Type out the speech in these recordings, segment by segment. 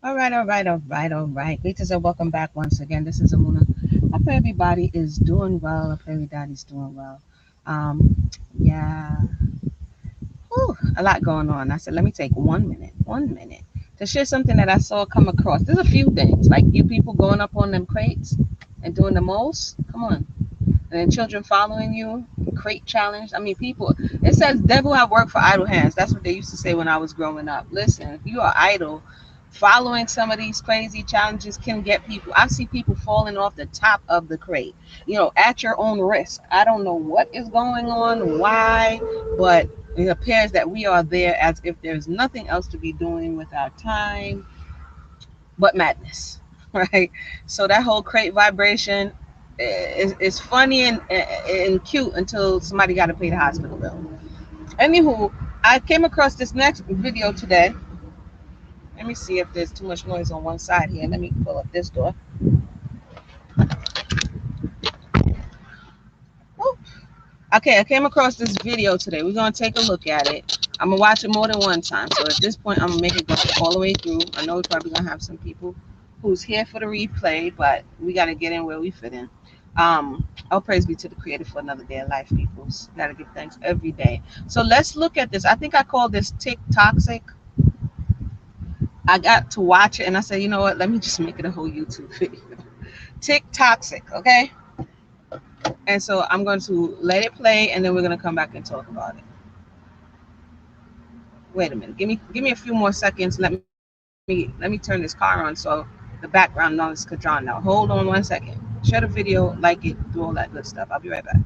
All right. Greetings and welcome back once again. This is Amuna. I pray everybody is doing well. I pray everybody's doing well. Yeah, a lot going on. I said, let me take 1 minute to share something that I saw come across. There's a few things, like you people going up on them crates and doing the most. Come on. And then children following you, crate challenge. I mean, people, it says, devil have work for idle hands. That's what they used to say when I was growing up. Listen, if you are idle, following some of these crazy challenges can get people. I see people falling off the top of the crate, at your own risk. I don't know what is going on, why, but it appears that we are there as if there's nothing else to be doing with our time but madness, right? So that whole crate vibration is funny and cute until somebody got to pay the hospital bill. Anywho, I came across this next video today. Let me see if there's too much noise on one side here. Let me pull up this door. Woo. Okay, I came across this video today. We're going to take a look at it. I'm going to watch it more than one time. So at this point, I'm going to make it go all the way through. I know we're probably going to have some people who's here for the replay, but we got to get in where we fit in. All praise be to the Creator for another day of life, peoples. Got to give thanks every day. So let's look at this. I think I call this Tik Toxic. I got to watch it and I said, you know what? Let me just make it a whole YouTube video. Tik Toxic, okay? And so I'm going to let it play and then we're going to come back and talk about it. Wait a minute. Give me a few more seconds. Let me turn this car on so the background noise could drown out. Hold on 1 second. Share the video, like it, do all that good stuff. I'll be right back.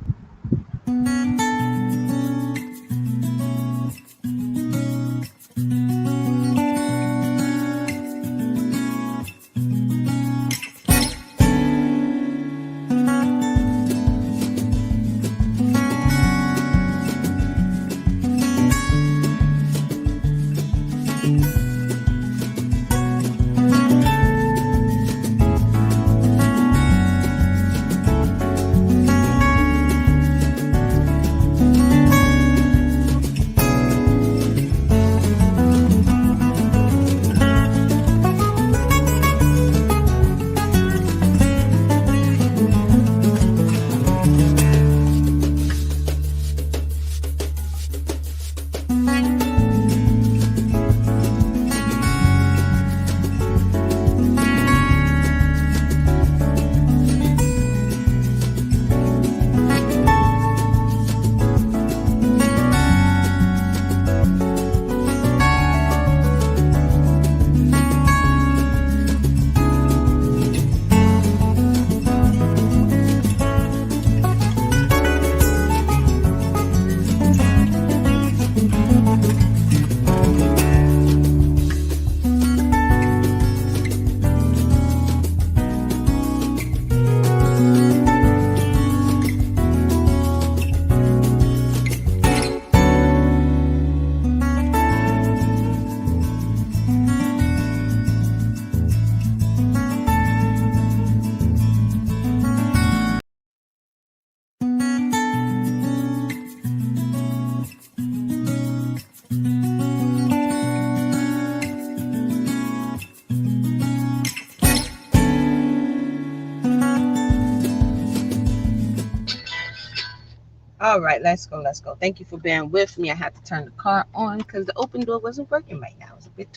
All right, let's go. Thank you for bearing with me. I had to turn the car on because the open door wasn't working right now. It was a bit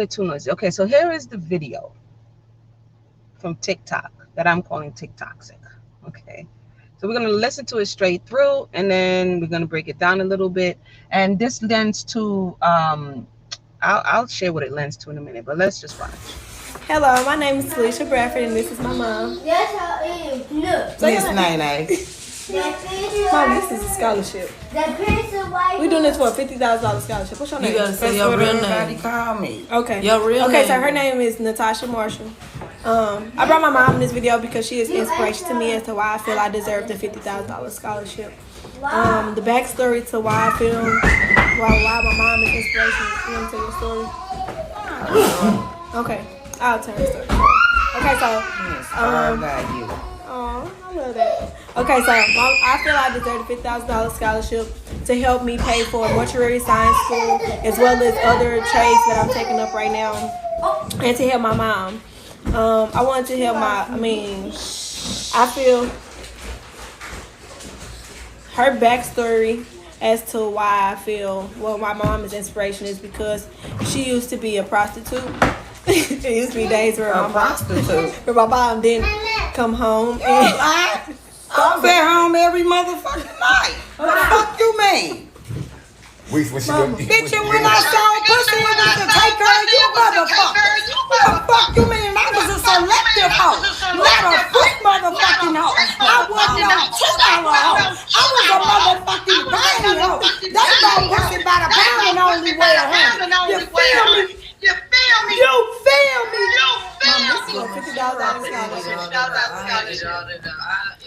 too noisy. Okay, so here is the video from TikTok that I'm calling Tik Toxic. Okay, so we're going to listen to it straight through, and then we're going to break it down a little bit. And this lends to, I'll share what it lends to in a minute, but let's just watch. Hello, my name is Talisha Bradford, and this is my mom. That's how it is. Look. Miss Nene. Mom, this is a scholarship. We're doing this for a $50,000 scholarship. What's your name? You gotta say your real name. Call me. Okay. Your real name. Okay, so her name is Natasha Marshall. I brought my mom in this video because she is inspiration to me as to why I feel I deserve the $50,000 scholarship. The backstory to why I feel why my mom is inspiration. You want to tell your story? Okay, I'll tell her story. Okay, so I love that. Okay, so I feel I deserve a $50,000 scholarship to help me pay for mortuary science school as well as other trades that I'm taking up right now, and to help my mom. I wanted to help I feel her backstory as to why I feel my mom is inspiration is because she used to be a prostitute. It used to be days where my mom didn't come home. I'm at home every motherfucking night. What the fuck you mean? Bitch, and when I saw pussy, it was to take her, you motherfucker. What the fuck you mean? I was a selective hoe, not a free motherfucking hoe. I wasn't no $2 hoe. I was a motherfucking tiny hoe. They bought pussy by the pound and only weigh 100. You feel me? You feel me? You feel me? $50 out of scholarship.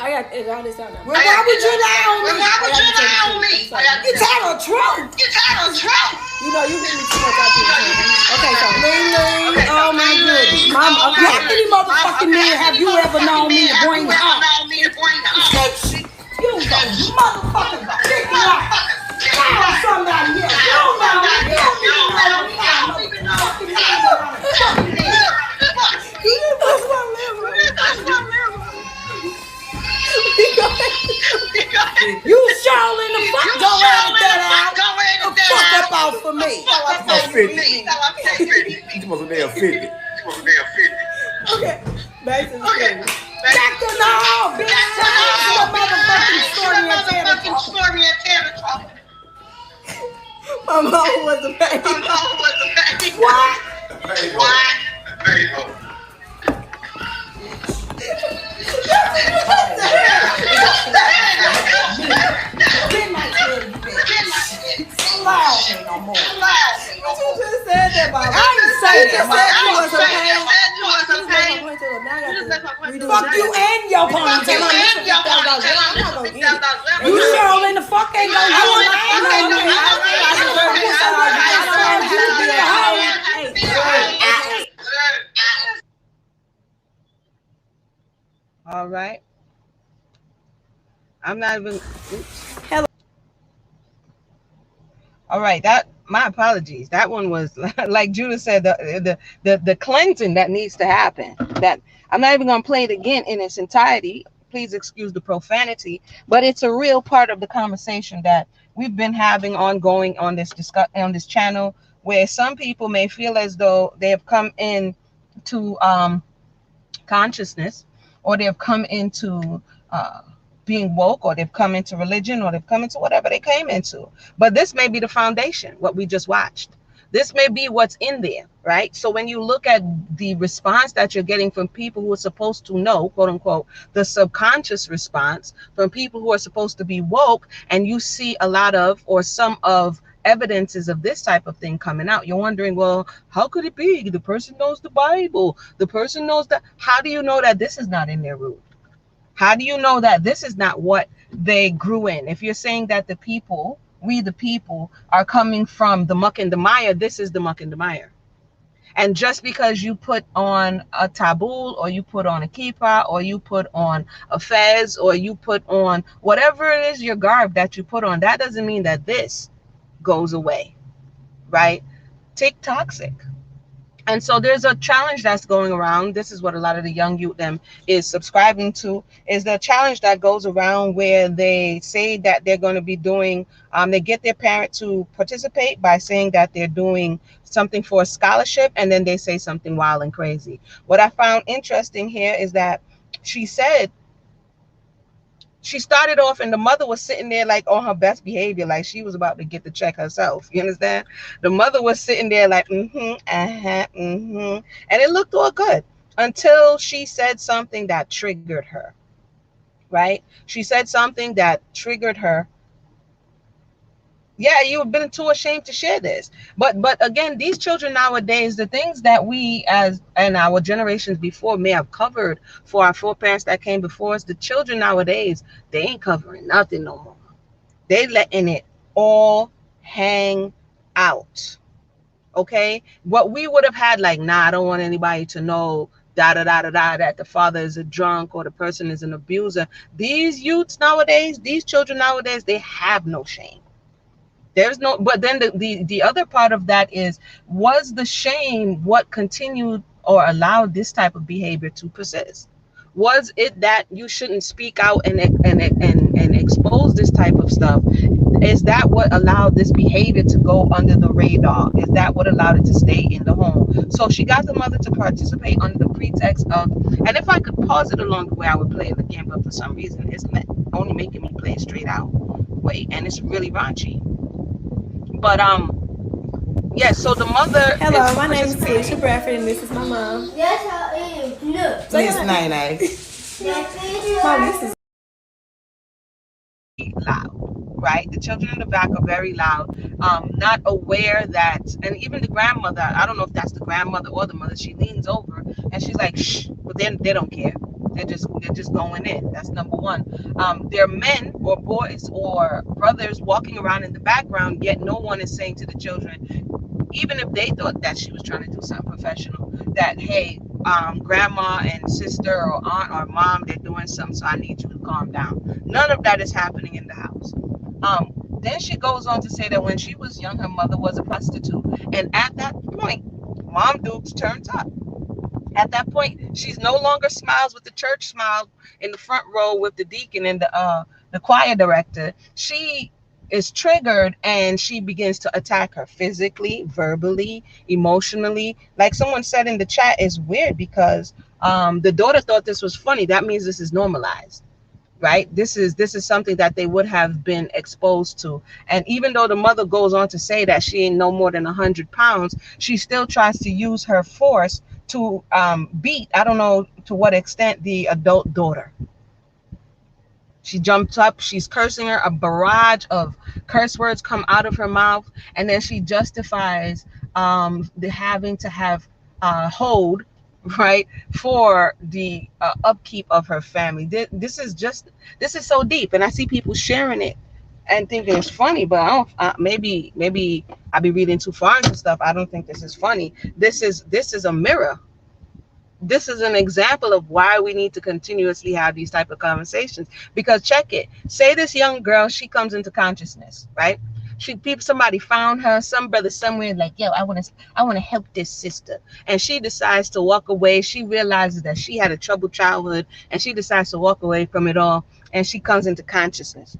I got it all this out now. Well, why would you lie on me? Why would you lie on me? You tell the truth. You tell the truth. You know, you give me too much out here. Okay, so Ling, oh my goodness. Mama, how many motherfucking men have you ever known me to bring home? You the motherfucking dick lie. Call somebody else. You don't know me. You don't even know me. That's my liver. That's my liver. You sure in the fuck go edit that out. The fuck up out for me. I'm 50. You supposed to be a 50. okay, back to the story. Back to no, bitch. Tell the motherfucking story and tell the truth. My mom was a baby. What? You just said that, Bob. I didn't say that. Fuck you and your ponytail. You sure in the fuck ain't gonna do All right. I'm not even. Oops. Hello. All right. My apologies. That one was like Judah said, the cleansing that needs to happen. That I'm not even gonna play it again in its entirety. Please excuse the profanity, but it's a real part of the conversation that we've been having ongoing on this channel, where some people may feel as though they have come in to consciousness, or they have come into being woke, or they've come into religion, or they've come into whatever they came into. But this may be the foundation, what we just watched. This may be what's in there, right? So when you look at the response that you're getting from people who are supposed to know, quote unquote, the subconscious response from people who are supposed to be woke, and you see a lot of, or some of, evidences of this type of thing coming out, you're wondering, well, how could it be? The person knows the Bible. The person knows that. How do you know that this is not in their root? How do you know that this is not what they grew in? If you're saying that the people, we the people, are coming from the muck and the mire, this is the muck and the mire. And just because you put on a taboo, or you put on a kippah, or you put on a fez, or you put on whatever it is, your garb that you put on, that doesn't mean that this goes away, right? Tik Toxic. And so there's a challenge that's going around. This is what a lot of the young youth them is subscribing to, is the challenge that goes around where they say that they're going to be doing, they get their parent to participate by saying that they're doing something for a scholarship, and then they say something wild and crazy. What I found interesting here is that she said, she started off and the mother was sitting there like on her best behavior, like she was about to get the check herself. You understand? The mother was sitting there like, and it looked all good until she said something that triggered her, right? She said something that triggered her. Yeah, you've been too ashamed to share this. But again, these children nowadays, the things that we as and our generations before may have covered for our foreparents that came before us, the children nowadays, they ain't covering nothing no more. They letting it all hang out. Okay? What we would have had like, nah, I don't want anybody to know that the father is a drunk or the person is an abuser. These youths nowadays, these children nowadays, they have no shame. There's no, but then the other part of that is, was the shame what continued or allowed this type of behavior to persist? Was it that you shouldn't speak out and expose this type of stuff? Is that what allowed this behavior to go under the radar? Is that what allowed it to stay in the home? So she got the mother to participate under the pretext of, and if I could pause it along the way, I would play it again, but for some reason, it's only making me play it straight out way, and it's really raunchy. But yes, so the mother is Hello, my name is Felicia participating. Bradford, and this is my mom. Yes, I am. Look. Say Miss hi. Nene. Mom, this is Loud, right? The children in the back are very loud, not aware that, and even the grandmother, I don't know if that's the grandmother or the mother, she leans over and she's like, shh, but then they don't care. They're just going in. That's number one. There are men or boys or brothers walking around in the background, yet no one is saying to the children, even if they thought that she was trying to do something professional, that hey, grandma and sister or aunt or mom, they're doing something, so I need you to calm down. None of that is happening in the house. Then she goes on to say that when she was young, her mother was a prostitute, and at that point, Mom Dukes turns up. At that point, she's no longer smiles with the church smile in the front row with the deacon and the choir director. She is triggered and she begins to attack her physically, verbally, emotionally. Like someone said in the chat, is weird because the daughter thought this was funny. That means this is normalized, right? This is something that they would have been exposed to. And even though the mother goes on to say that she ain't no more than 100 pounds, she still tries to use her force to beat, I don't know to what extent, the adult daughter. She jumps up, she's cursing her, a barrage of curse words come out of her mouth, and then she justifies the having to have hold, right, for the upkeep of her family. This is so deep, and I see people sharing it and thinking it's funny, but I don't. Maybe I be reading too far into stuff. I don't think this is funny. This is a mirror. This is an example of why we need to continuously have these type of conversations, because check it, say this young girl, she comes into consciousness, right? Somebody found her, some brother somewhere, like, yo, I want to help this sister, and she decides to walk away. She realizes that she had a troubled childhood, and she decides to walk away from it all, and she comes into consciousness.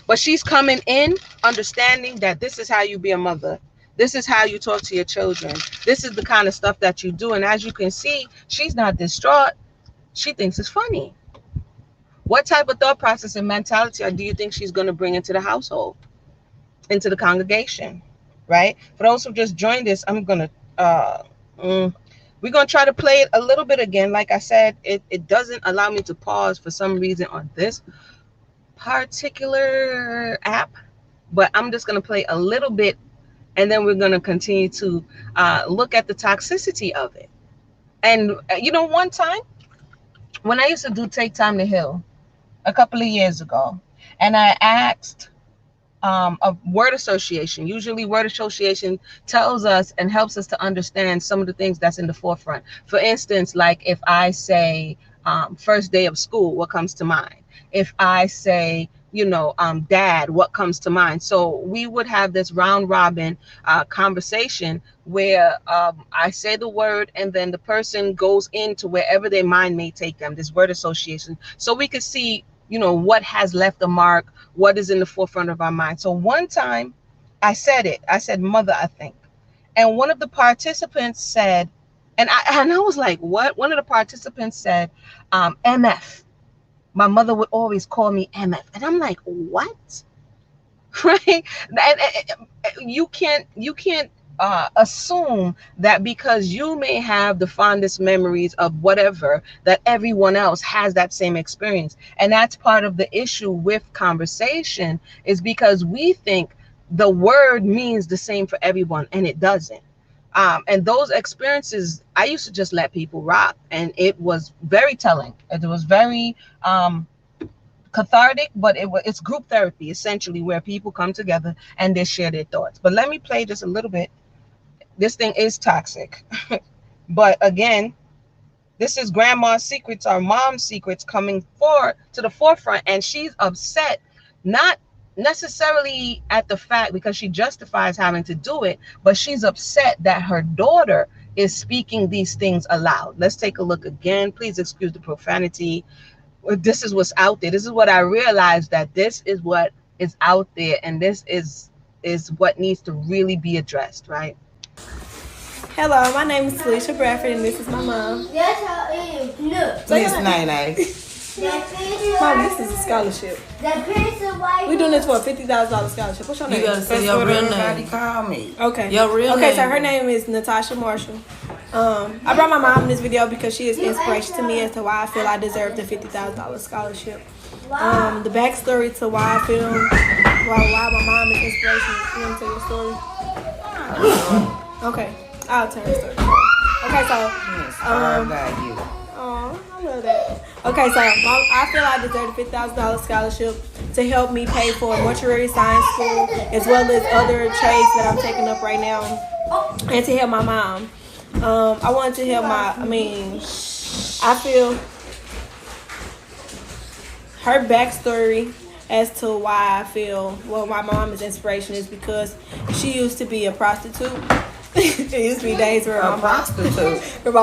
But she's coming in understanding that this is how you be a mother. This is how you talk to your children. This is the kind of stuff that you do. And as you can see, she's not distraught. She thinks it's funny. What type of thought process and mentality do you think she's going to bring into the household, into the congregation, right? For those who just joined us, I'm going to, we're going to try to play it a little bit again. Like I said, it doesn't allow me to pause for some reason on this particular app, but I'm just going to play a little bit, and then we're going to continue to look at the toxicity of it. And one time when I used to do Take Time to Heal a couple of years ago, and I asked a word association. Usually word association tells us and helps us to understand some of the things that's in the forefront. For instance, like if I say first day of school, what comes to mind? If I say, dad, what comes to mind? So we would have this round robin conversation where I say the word and then the person goes into wherever their mind may take them, this word association, so we could see, what has left a mark, what is in the forefront of our mind. So one time I said mother, I think. And one of the participants said, and I was like, what? One of the participants said, MF. My mother would always call me MF. And I'm like, what? Right? And you can't assume that because you may have the fondest memories of whatever, that everyone else has that same experience. And that's part of the issue with conversation, is because we think the word means the same for everyone, and it doesn't. And those experiences, I used to just let people rock, and it was very telling. It was very cathartic, but it's group therapy essentially, where people come together and they share their thoughts. But let me play just a little bit. This thing is toxic. But again, this is grandma's secrets, our mom's secrets coming forward to the forefront, and she's upset, not necessarily at the fact, because she justifies having to do it, but she's upset that her daughter is speaking these things aloud. Let's take a look again. Please excuse the profanity. This is what's out there. This is what I realized, that this is what is out there, and this is what needs to really be addressed, right? Hello, my name is Felicia Bradford, and this is my mom. That's how it is. Look. Miss Nene. Mom, this is a scholarship. We're doing this for a $50,000 scholarship. What's your name? You gotta say your real name. Call me. Okay. Your real Okay, name. so her name is Natasha Marshall. I brought my mom in this video because she is inspiration to me as to why I feel I deserve the $50,000 scholarship. The backstory to why I feel why my mom is inspiration. You want to tell your story? Okay, I'll tell her story. Okay, so I love that. Okay, so I feel I deserve a $50,000 scholarship to help me pay for a mortuary science school, as well as other trades that I'm taking up right now, and to help my mom. I wanted to help I feel her backstory as to why I feel, why my mom is inspiration, is because she used to be a prostitute. It used to be days where my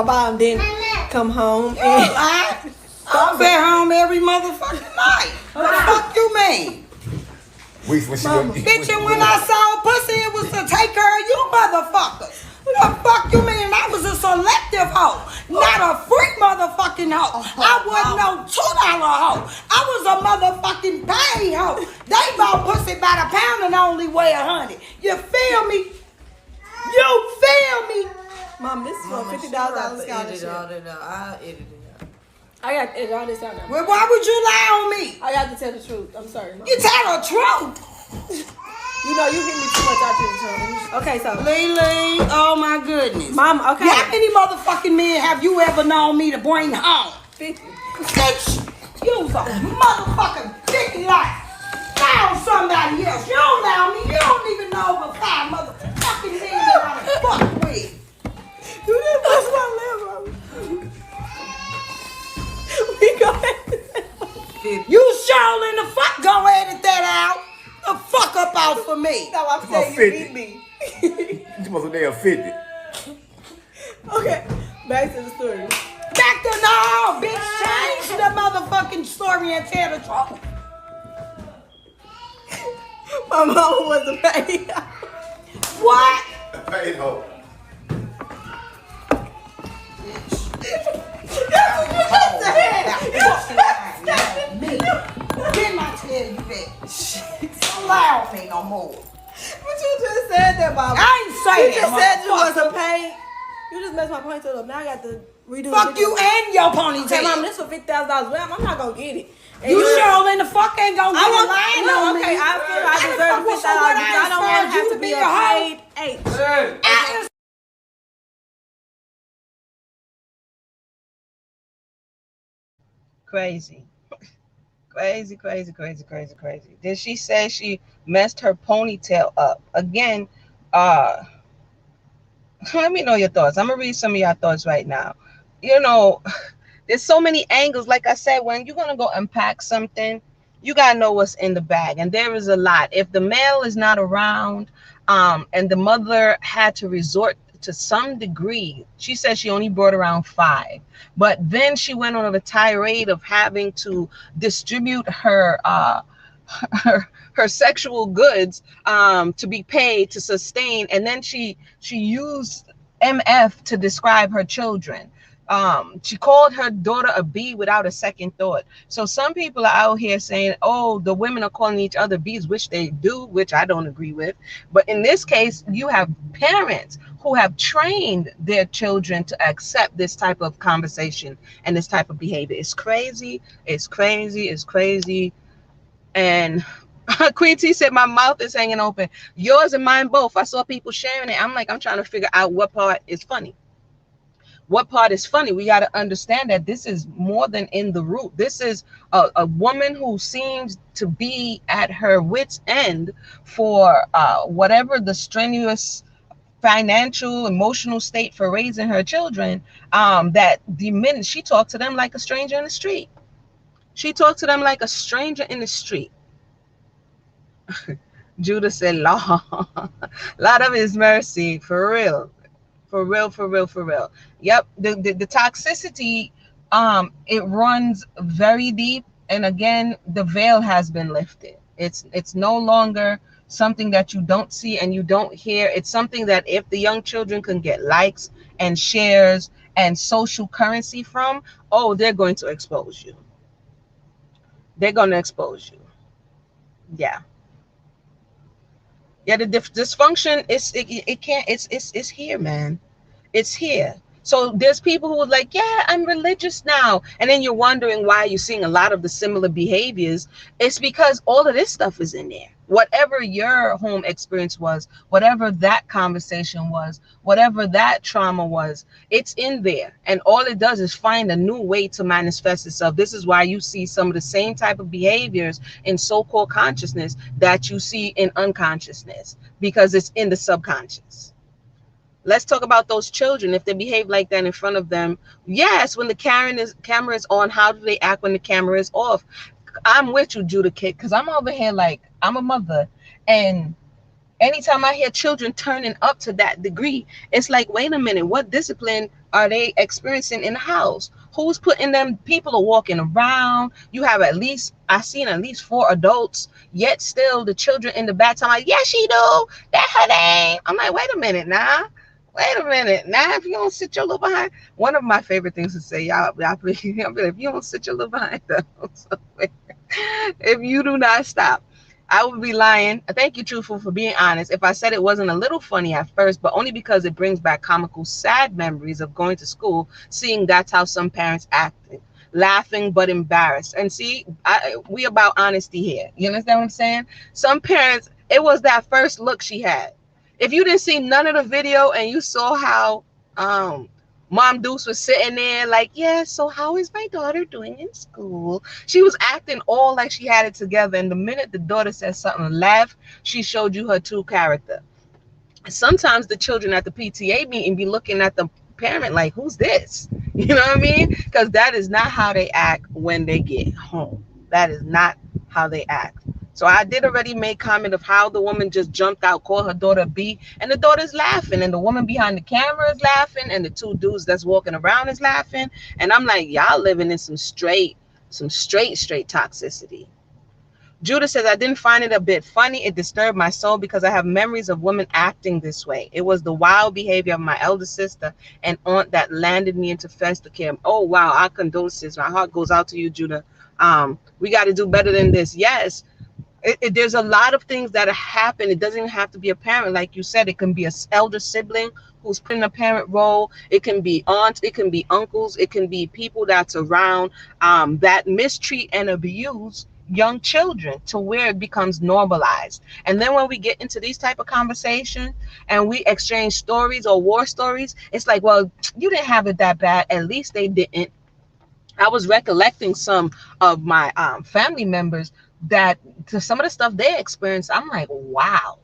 mom didn't come home and I'm at home every motherfucking night. What the fuck you mean? Bitch, and when I saw pussy, it was to take care of you motherfuckers. What the fuck you mean? I was a selective hoe, not a freak motherfucking hoe. I wasn't no $2 hoe. I was a motherfucking paid hoe. They bought pussy by the pound and only weigh 100. You feel me? You feel me? Mom, this is for a $50,000 scholarship. I'll edit it out. I got to edit all this out now. Well, why would you lie on me? I got to tell the truth. I'm sorry, Mom. You tell the truth. You know you hit me too much out here. Okay, so Lily, oh my goodness. Mom, okay. How many motherfucking men have you ever known me to bring home? 50. Bitch, you was a motherfucking dick life. Found somebody else. You don't know me. You don't even know what 5 motherfucking men that I done fuck with. You didn't touch my liver. We go ahead. You sure in the fuck go edit that out. The fuck up out for me. No, I'm saying you beat me. You supposed to damn 50. Okay, back to the story. Back to no, bitch. Change the motherfucking story and tell the truth. My mama was a paid. What? Paid hoe. Didn't I tell you that? Don't lie on me no more. But you just said that, Mama. I ain't saying You just said you was a paid. You just messed my ponytail up. Now I got to redo fuck the you and your ponytail. Okay, Mom, this for $50,000. Well, I'm not gonna get it. And You sure in the fuck ain't gonna get a line on me. Okay, I feel I deserve $50,000. I don't want to have to be a paid eight. Crazy. Crazy. Did she say she messed her ponytail up? Again, let me know your thoughts. I'm gonna read some of your thoughts right now. You know, there's so many angles. Like I said, when you're gonna go unpack something, you gotta know what's in the bag, and there is a lot. If the male is not around, and the mother had to resort to some degree, she said she only brought around 5, but then she went on a tirade of having to distribute her her sexual goods to be paid to sustain, and then she used MF to describe her children. She called her daughter a bee without a second thought. So some people are out here saying, oh, the women are calling each other bees, which they do, which I don't agree with. But in this case, you have parents who have trained their children to accept this type of conversation and this type of behavior. It's crazy. And Queen T said, my mouth is hanging open. Yours and mine both. I saw people sharing it. I'm trying to figure out what part is funny. What part is funny? We got to understand that this is more than in the root. This is a woman who seems to be at her wit's end for whatever the strenuous financial, emotional state for raising her children, that the minute she talked to them like a stranger in the street. She talked to them like a stranger in the street. Judah said, Lord, Lord of his mercy, for real. For real, for real, for real. Yep. The toxicity, it runs very deep. And again, the veil has been lifted. It's no longer something that you don't see and you don't hear. It's something that if the young children can get likes and shares and social currency from, oh, they're going to expose you. They're going to expose you. Yeah. Yeah, the dysfunction is it can't it's here, man. It's here. So there's people who are like, yeah, I'm religious now. And then you're wondering why you're seeing a lot of the similar behaviors. It's because all of this stuff is in there. Whatever your home experience was, whatever that conversation was, whatever that trauma was, it's in there. And all it does is find a new way to manifest itself. This is why you see some of the same type of behaviors in so-called consciousness that you see in unconsciousness, because it's in the subconscious. Let's talk about those children. If they behave like that in front of them, yes, when the camera is on, how do they act when the camera is off? I'm with you, Judah Kid, because I'm over here like I'm a mother, and anytime I hear children turning up to that degree, it's like, wait a minute, what discipline are they experiencing in the house? Who's putting them? People are walking around. You have I've seen at least 4 adults, yet still the children in the back time like, yeah, she do. That her name. I'm like, wait a minute now. Wait a minute. Now, if you don't sit your little behind, one of my favorite things to say, y'all, if you don't sit your little behind, if you do not stop, I would be lying. Thank you, Truthful, for being honest. If I said it wasn't a little funny at first, but only because it brings back comical, sad memories of going to school, seeing that's how some parents acted. Laughing but embarrassed. And see, we about honesty here. You understand what I'm saying? Some parents, it was that first look she had. If you didn't see none of the video and you saw how Mom Deuce was sitting there like, yeah, so how is my daughter doing in school? She was acting all like she had it together. And the minute the daughter said something, laugh, she showed you her true character. Sometimes the children at the PTA meeting be looking at the parent like, who's this? You know what I mean? Because that is not how they act when they get home. That is not how they act. So I did already make comment of how the woman just jumped out, called her daughter B, and the daughter's laughing, and the woman behind the camera is laughing, and the 2 dudes that's walking around is laughing. And I'm like, y'all living in some straight toxicity. Judah says, I didn't find it a bit funny. It disturbed my soul because I have memories of women acting this way. It was the wild behavior of my elder sister and aunt that landed me into foster care. Oh, wow. Our condolences. My heart goes out to you, Judah. We got to do better than this. Yes. There's a lot of things that happen. It doesn't even have to be a parent. Like you said, it can be an elder sibling who's playing a parent role. It can be aunts. It can be uncles. It can be people that's around that mistreat and abuse young children to where it becomes normalized. And then when we get into these type of conversations and we exchange stories or war stories, it's like, well, you didn't have it that bad. At least they didn't. I was recollecting some of my family members that to some of the stuff they experienced, I'm like, wow,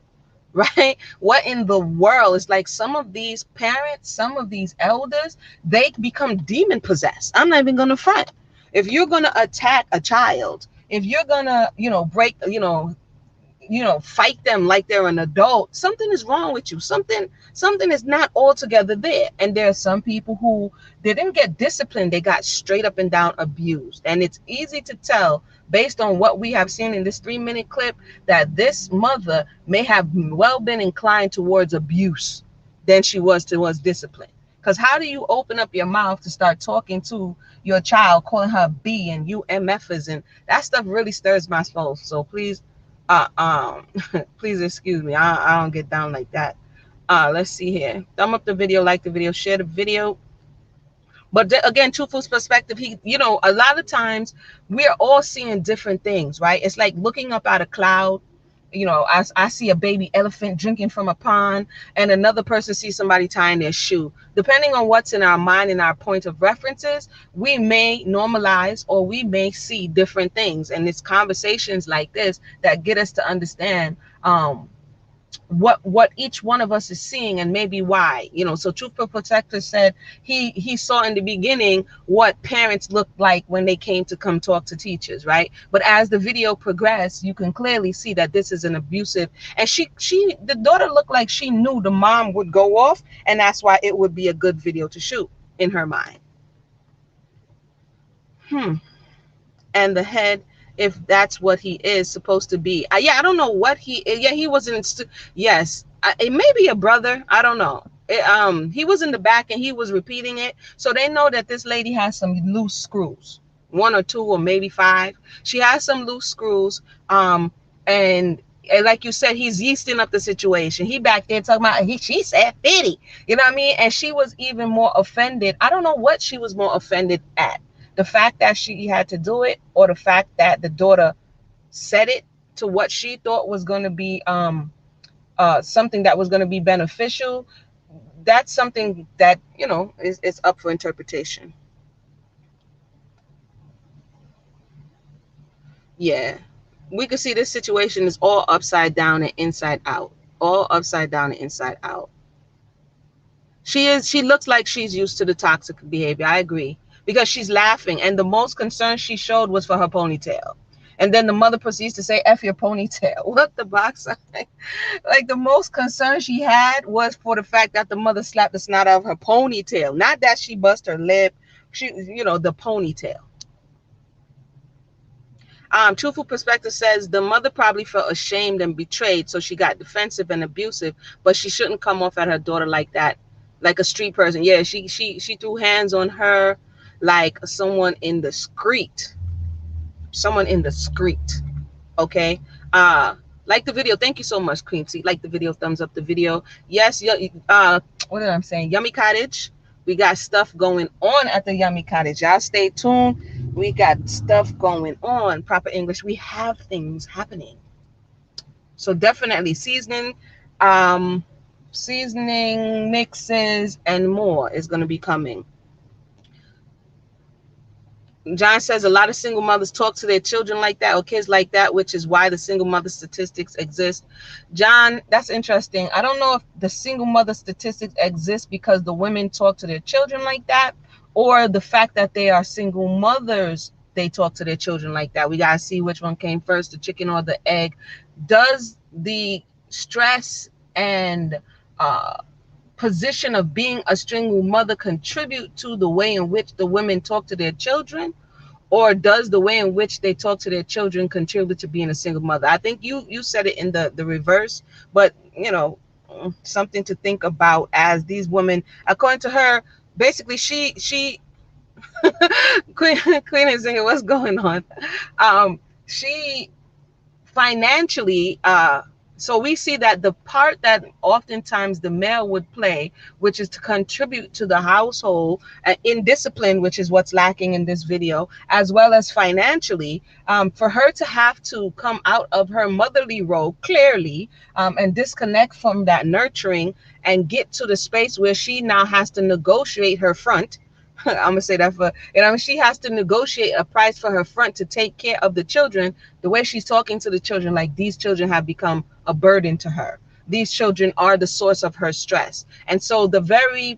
right? What in the world? It's like some of these parents, some of these elders, they become demon possessed. I'm not even going to front. If you're going to attack a child, if you're going to, break, fight them like they're an adult, something is wrong with you. Something is not altogether there. And there are some people who didn't get disciplined. They got straight up and down abused. And it's easy to tell based on what we have seen in this 3-minute clip that this mother may have well been inclined towards abuse than she was towards discipline. Because how do you open up your mouth to start talking to your child, calling her B and you MFers, and that stuff really stirs my soul. So please, please excuse me. I don't get down like that. Let's see here. Thumb up the video, like the video, share the video. But again, Truthful's perspective, a lot of times we're all seeing different things, right? It's like looking up at a cloud. I see a baby elephant drinking from a pond, and another person sees somebody tying their shoe. Depending on what's in our mind and our point of references, we may normalize or we may see different things. And it's conversations like this that get us to understand what each one of us is seeing and maybe why. So Truthful Protector said he saw in the beginning what parents looked like when they came to come talk to teachers, right? But as the video progressed, you can clearly see that this is an abusive, and the daughter looked like she knew the mom would go off, and that's why it would be a good video to shoot in her mind. And the head, if that's what he is supposed to be. Yeah, I don't know what he. Yeah, he was in. Yes, it may be a brother. I don't know. He was in the back and he was repeating it, so they know that this lady has some loose screws, one or two or maybe five. She has some loose screws. And like you said, he's yeasting up the situation. He back there talking about she said 50. You know what I mean? And she was even more offended. I don't know what she was more offended at. The fact that she had to do it, or the fact that the daughter said it to what she thought was going to be something that was going to be beneficial. That's something that, is up for interpretation. Yeah. We could see this situation is all upside down and inside out. All upside down and inside out. She looks like she's used to the toxic behavior. I agree. Because she's laughing, and the most concern she showed was for her ponytail. And then the mother proceeds to say, F your ponytail. What the box? Like, the most concern she had was for the fact that the mother slapped the snot out of her ponytail. Not that she bust her lip. The ponytail. Truthful Perspective says the mother probably felt ashamed and betrayed, so she got defensive and abusive, but she shouldn't come off at her daughter like that, like a street person. Yeah, she threw hands on her like someone in the street. Someone in the street. Okay. Like the video. Thank you so much, Cream Seat. Like the video, thumbs up the video. Yes, what did I saying? Yummy Cottage. We got stuff going on at the Yummy Cottage. Y'all stay tuned. We got stuff going on. Proper English. We have things happening. So definitely seasoning mixes and more is going to be coming. John says a lot of single mothers talk to their children like that, or kids like that, which is why the single mother statistics exist. John, that's interesting. I don't know if the single mother statistics exist because the women talk to their children like that, or the fact that they are single mothers, they talk to their children like that. We got to see which one came first, the chicken or the egg. Does the stress and position of being a single mother contribute to the way in which the women talk to their children, or does the way in which they talk to their children contribute to being a single mother? I think you said it in the reverse, but something to think about, as these women, according to her, basically she Queen is saying, what's going on? She financially so we see that the part that oftentimes the male would play, which is to contribute to the household in discipline, which is what's lacking in this video, as well as financially, for her to have to come out of her motherly role clearly, and disconnect from that nurturing and get to the space where she now has to negotiate her front. I'm gonna say that she has to negotiate a price for her front to take care of the children. The way she's talking to the children, like these children have become a burden to her. These children are the source of her stress. And so the very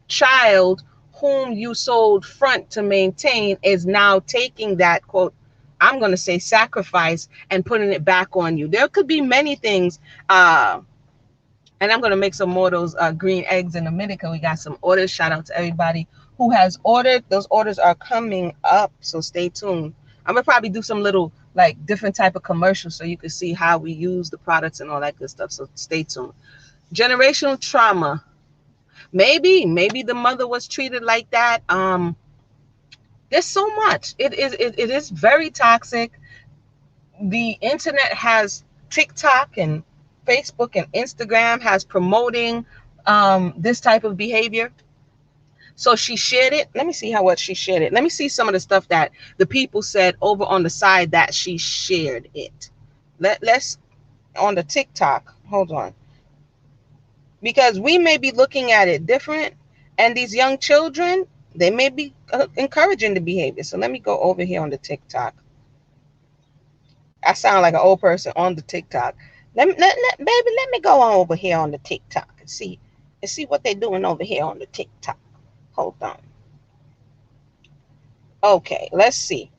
child whom you sold front to maintain is now taking that, quote, I'm going to say sacrifice, and putting it back on you. There could be many things. And I'm going to make some more of those green eggs in a minute, because we got some orders. Shout out to everybody who has ordered. Those orders are coming up, so stay tuned. I'm going to probably do some little like different type of commercials so you can see how we use the products and all that good stuff. So stay tuned. Generational trauma. Maybe the mother was treated like that. There's so much. It is very toxic. The internet has TikTok and Facebook and Instagram has promoting this type of behavior. So she shared it. Let me see what she shared it. Let me see some of the stuff that the people said over on the side that she shared it. Let's on the TikTok. Hold on. Because we may be looking at it different, and these young children, they may be encouraging the behavior. So let me go over here on the TikTok. I sound like an old person on the TikTok. Baby, let me go on over here on the TikTok and see what they're doing over here on the TikTok. Hold on. Okay, let's see.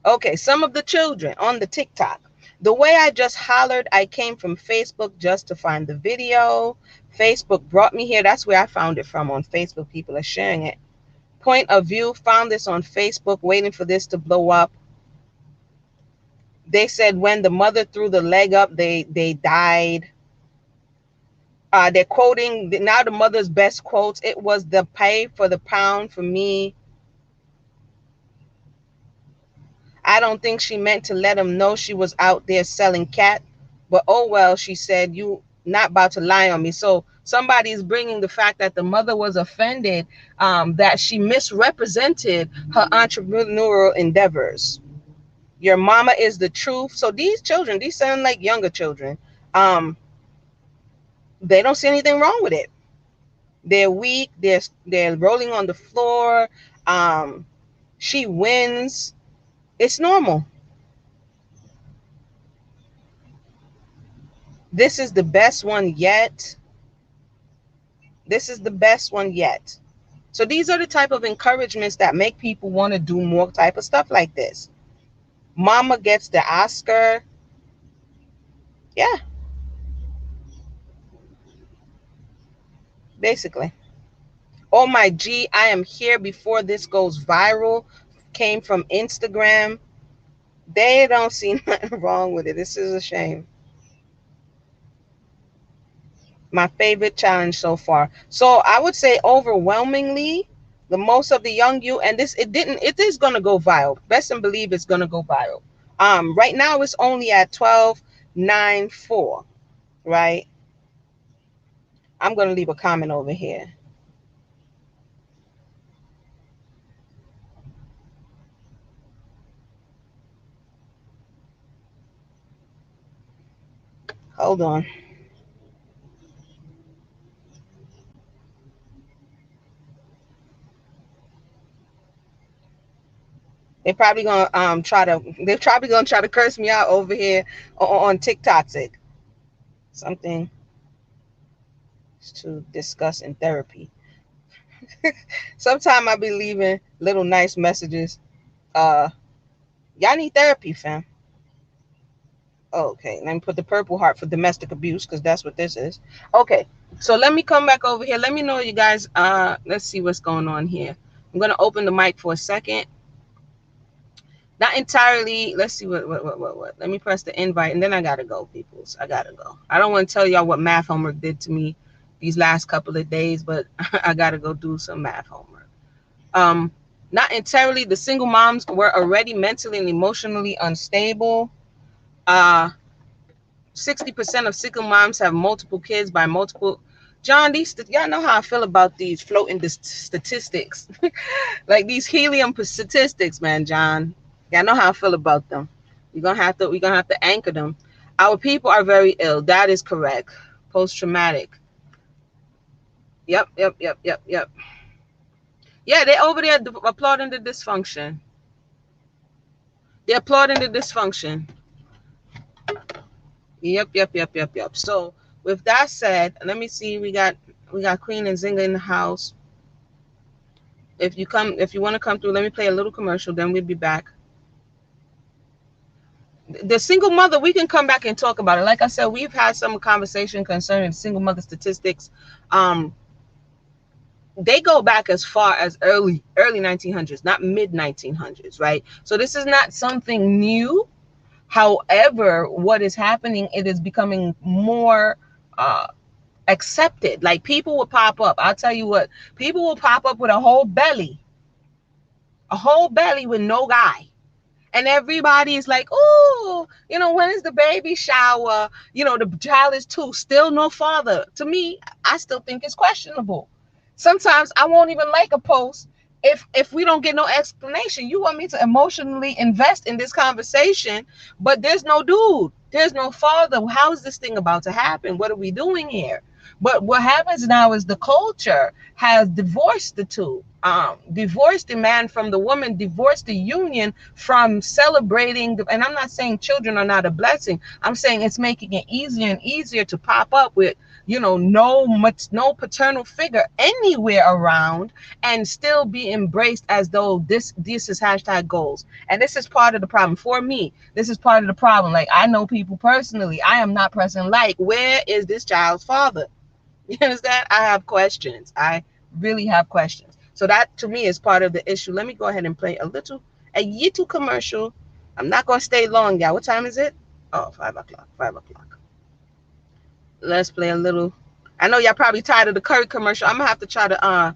Okay, some of the children on the TikTok. The way I just hollered, I came from Facebook just to find the video. Facebook brought me here. That's where I found it from, on Facebook. People are sharing it. Point of view, found this on Facebook, waiting for this to blow up. They said when the mother threw the leg up, they died. They're quoting now the mother's best quotes. It was the pay for the pound for me. I don't think she meant to let him know she was out there selling cat, but oh well, she said, you not about to lie on me. So somebody's bringing the fact that the mother was offended, that she misrepresented her entrepreneurial endeavors. Your mama is the truth. So these children, these sound like younger children. They don't see anything wrong with it. They're weak. They're rolling on the floor. She wins. It's normal. This is the best one yet. This is the best one yet. So these are the type of encouragements that make people want to do more type of stuff like this. Mama gets the Oscar. Yeah, basically. Oh my G, I am here before this goes viral. Came from Instagram. They don't see nothing wrong with it. This is a shame. My favorite challenge so far. So I would say overwhelmingly, the most of the young you, and it is gonna go viral. Best and believe it's gonna go viral. Right now it's only at 12.94, right? I'm gonna leave a comment over here. Hold on. They're probably gonna try to curse me out over here on Tik Toxic. Something to discuss in therapy. Sometimes I be leaving little nice messages. Y'all need therapy, fam. Okay, let me put the purple heart for domestic abuse, because that's what this is. Okay, so let me come back over here. Let me know, you guys. Let's see what's going on here. I'm gonna open the mic for a second. Not entirely. Let's see what. Let me press the invite, and then I gotta go, peoples. I gotta go. I don't want to tell y'all what math homework did to me these last couple of days, but I gotta go do some math homework. Not entirely. The single moms were already mentally and emotionally unstable. 60% of single moms have multiple kids by multiple. John, y'all know how I feel about these floating statistics, like these helium statistics, man. John, y'all know how I feel about them. We're gonna have to anchor them. Our people are very ill. That is correct. Post traumatic. Yep. Yeah, they're over there applauding the dysfunction. They're applauding the dysfunction. Yep. So with that said, let me see. We got Queen and Zinga in the house. If you want to come through, let me play a little commercial. Then we'll be back. The single mother, we can come back and talk about it. Like I said, we've had some conversation concerning single mother statistics. They go back as far as early 1900s, not mid 1900s, right? So this is not something new. However, what is happening, it is becoming more accepted. Like, people will pop up. I'll tell you what, people will pop up with a whole belly with no guy. And everybody is like, oh, when is the baby shower? The child is 2, still no father. To me, I still think it's questionable. Sometimes I won't even like a post if we don't get no explanation. You want me to emotionally invest in this conversation, but there's no dude, there's no father. How is this thing about to happen? What are we doing here? But what happens now is the culture has divorced the two, divorced the man from the woman, divorced the union from celebrating. And I'm not saying children are not a blessing. I'm saying it's making it easier and easier to pop up with, no paternal figure anywhere around and still be embraced as though this is hashtag goals. And this is part of the problem for me. This is part of the problem. Like, I know people personally. I am not present. Like, where is this child's father? You understand? I have questions. I really have questions. So that to me is part of the issue. Let me go ahead and play a little commercial. I'm not gonna stay long, y'all. What time is it? Oh, 5 o'clock. 5 o'clock. Let's play a little. I know y'all probably tired of the curry commercial. I'm gonna have to try to I'm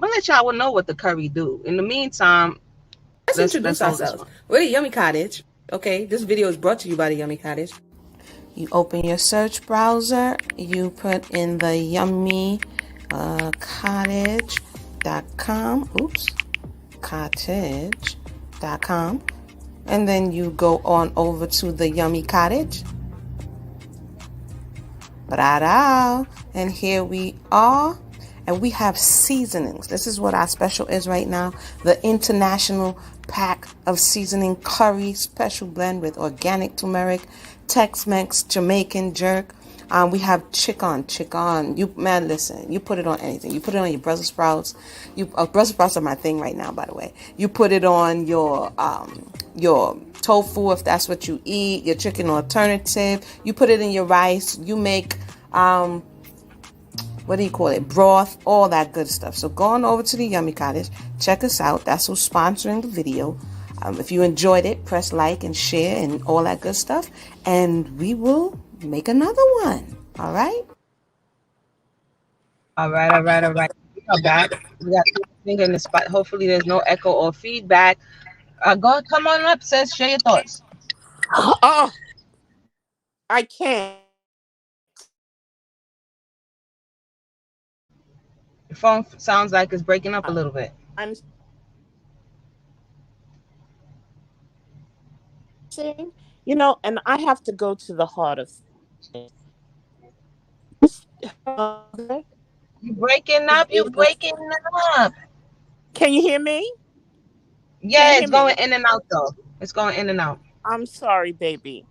gonna let y'all know what the curry do. In the meantime, Let's introduce hold this ourselves. one. We're the Yummy Cottage. Okay, this video is brought to you by the Yummy Cottage. You open your search browser, you put in the Yummy Cottage.com. Oops, Cottage.com. And then you go on over to the Yummy Cottage. And here we are. And we have seasonings. This is what our special is right now. The international pack of seasoning curry special blend with organic turmeric, Tex-Mex, Jamaican jerk. We have chicken. Listen, you put it on anything. You put it on your Brussels sprouts. Brussels sprouts are my thing right now, by the way. You put it on your tofu if that's what you eat, your chicken alternative. You put it in your rice. You make what do you call it? Broth, all that good stuff. So go on over to the Yummy Cottage. Check us out. That's who's sponsoring the video. If you enjoyed it, press like and share and all that good stuff. And we will make another one. All right? All right, all right, all right. We are back. We got two finger in the spot. Hopefully there's no echo or feedback. Come on up, sis. Share your thoughts. Oh, I can't. Your phone sounds like it's breaking up a little bit. I'm saying, and I have to go to the heart of things. Mother You breaking is up? You able. breaking up? Can you hear me? Can Yeah, you it's hear going me? in and out though. It's going in and out. I'm sorry, baby.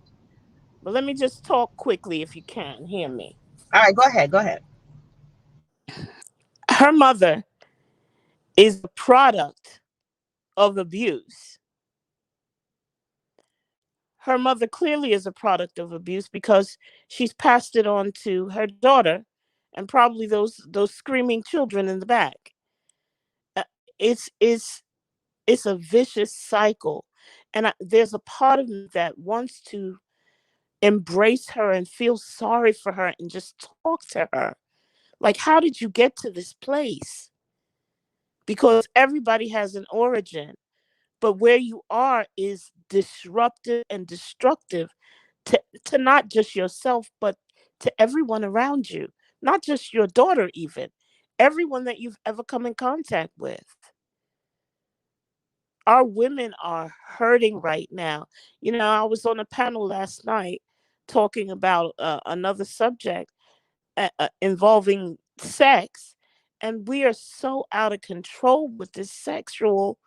But let me just talk quickly if you can hear me. All right, go ahead. Go ahead. Her mother is a product of abuse. Her mother clearly is a product of abuse because she's passed it on to her daughter and probably those screaming children in the back. Uh, It's it's it's a vicious cycle, and there's a part of me that wants to embrace her and feel sorry for her and just talk to her. Like, how did you get to this place? Because everybody has an origin, but where you are is disruptive and destructive to not just yourself, but to everyone around you, not just your daughter, even everyone that you've ever come in contact with. Our women are hurting right now. I was on a panel last night talking about another subject involving sex, and we are so out of control with this sexual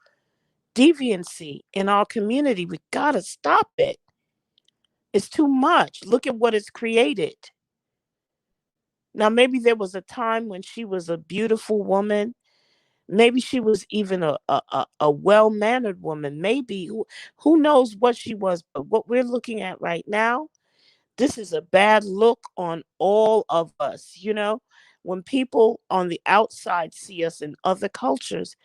deviancy in our community. We gotta stop it. It's too much. Look at what it's created. Now, maybe there was a time when she was a beautiful woman. Maybe she was even a well mannered woman. Maybe who knows what she was. But what we're looking at right now, this is a bad look on all of us. When people on the outside see us in other cultures,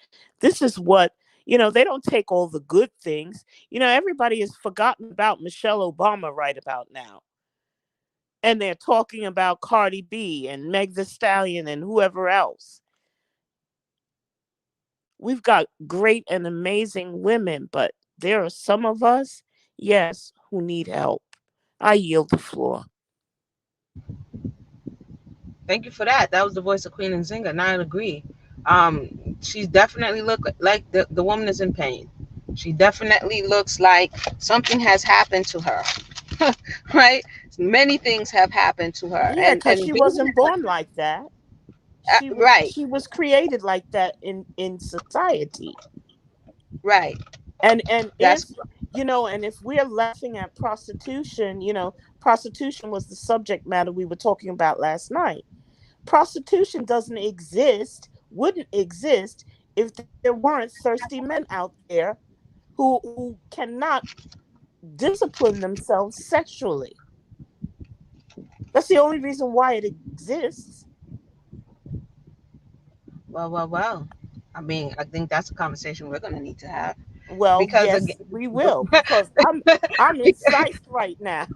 this is what, they don't take all the good things. Everybody has forgotten about Michelle Obama right about now. And they're talking about Cardi B and Meg the Stallion and whoever else. We've got great and amazing women, but there are some of us, yes, who need help. I yield the floor. Thank you for that. That was the voice of Queen and Zinga, and I agree. She's definitely look like the woman is in pain. She definitely looks like something has happened to her. Right? Many things have happened to her, Yeah, because and she wasn't born like that. right, She was created like that in society. right. And That's if and if we're laughing at prostitution, prostitution was the subject matter we were talking about last night. Prostitution doesn't exist, wouldn't exist if there weren't thirsty men out there who cannot discipline themselves sexually. That's the only reason why it exists. well. I mean, I think that's a conversation we're going to need to have Well, because again, yes, we will, because I'm incised right now.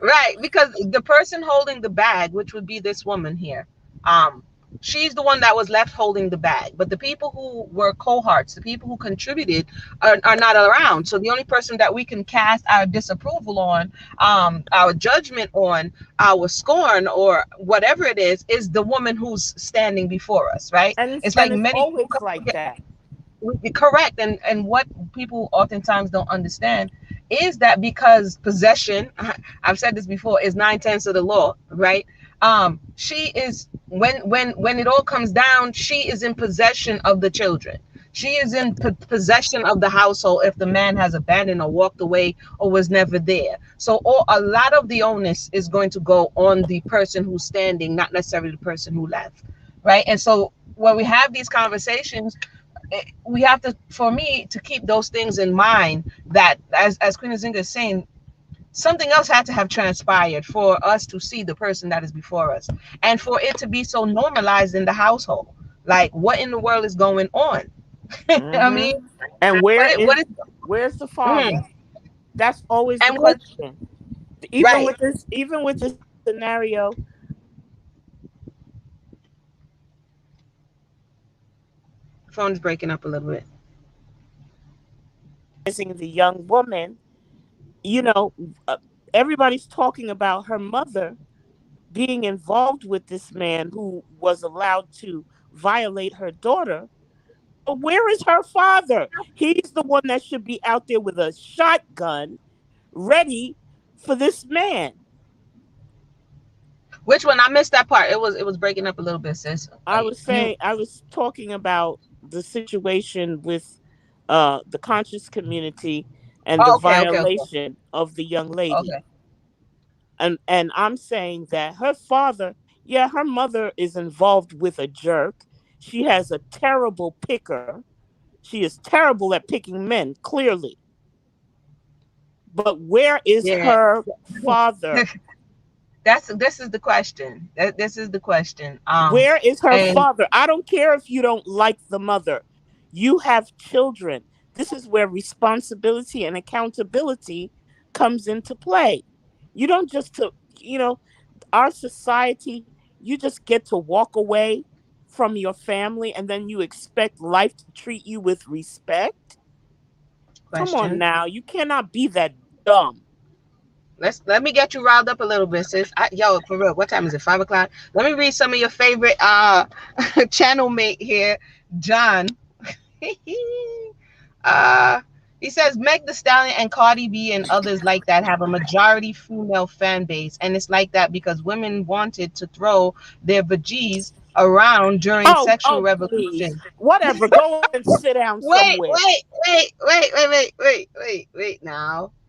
right, because the person holding the bag, which would be this woman here, um, she's the one that was left holding the bag. But the people who were cohorts, the people who contributed, are not around. So the only person that we can cast our disapproval on, our judgment on, our scorn, or whatever it is the woman who's standing before us, right? And it's It's like many people always like that. correct, and what people oftentimes don't understand is that because possession, I've said this before, is 9/10 of the law, right? She is, when it all comes down, she is in possession of the children. She is in possession of the household if the man has abandoned or walked away or was never there. So a lot of the onus is going to go on the person who's standing, not necessarily the person who left, right? And so when we have these conversations, we have to, for me, to keep those things in mind, that as Queen Zinga is saying, something else had to have transpired for us to see the person that is before us, and for it to be so normalized in the household. Like, what in the world is going on? I Hmm. mean, And what is where's the mm, father? That's always the and what, question. right? Even with this scenario, Phone's breaking up a little bit. raising the young woman, you know, uh, everybody's talking about her mother being involved with this man who was allowed to violate her daughter. But where is her father? He's the one that should be out there with a shotgun ready for this man. Which one? I missed that part. It was breaking up a little bit, sis. You I was talking about the situation with the conscious community and the oh, okay, violation of the young lady. okay. And I'm saying that her father, yeah, her mother is involved with a jerk. She has a terrible picker. She is terrible at picking men, clearly. But where is Yeah. her father? That's this is the question. This is the question. Where is her And father? I don't care if you don't like the mother. You have children. This is where responsibility and accountability comes into play. You don't just our society, you just get to walk away from your family and then you expect life to treat you with respect. Come on question. now, you cannot be that dumb. Let me get you riled up a little bit, sis. Yo, for real, what time is it? 5 o'clock. Let me read some of your favorite channel mate here, John. uh he says Meg the Stallion and Cardi B and others like that have a majority female fan base, and it's like that because women wanted to throw their vajis around during sexual Oh, please. revolution. Whatever. Go and sit down Wait, somewhere.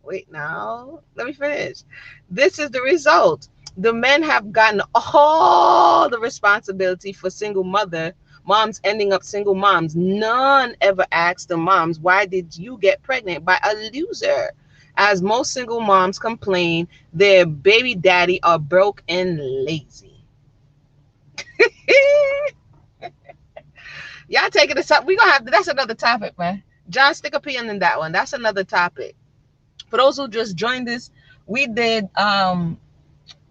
wait now. Let me finish. This is the result. The men have gotten all the responsibility for single moms ending up single moms. None ever asked the moms, why did you get pregnant by a loser? As most single moms complain, their baby daddy are broke and lazy. Y'all taking this up. We gonna have that's another topic, man. John, stick a pin in that one. That's another topic. For those who just joined us, we did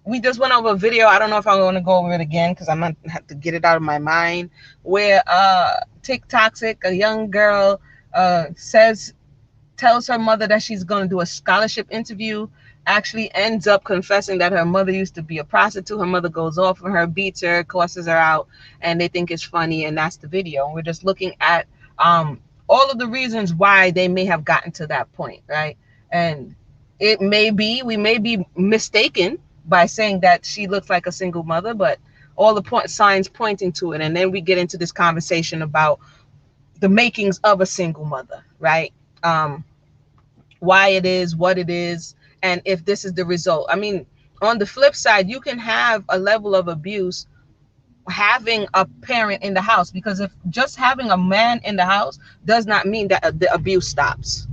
we just went over a video. I don't know if I'm gonna go over it again because I'm gonna have to get it out of my mind. Where Tik Toxic, a young girl, says tells her mother that she's going to do a scholarship interview, actually ends up confessing that her mother used to be a prostitute. Her mother goes off on her, beats her, cusses her out, and they think it's funny, and that's the video. And we're just looking at all of the reasons why they may have gotten to that point, right? And It may be, we may be mistaken by saying that she looks like a single mother, but all the signs pointing to it. And then we get into this conversation about the makings of a single mother, right? Um, why it is, what it is, and if this is the result. I mean, on the flip side, you can have a level of abuse having a parent in the house, because if just having a man in the house does not mean that the abuse stops.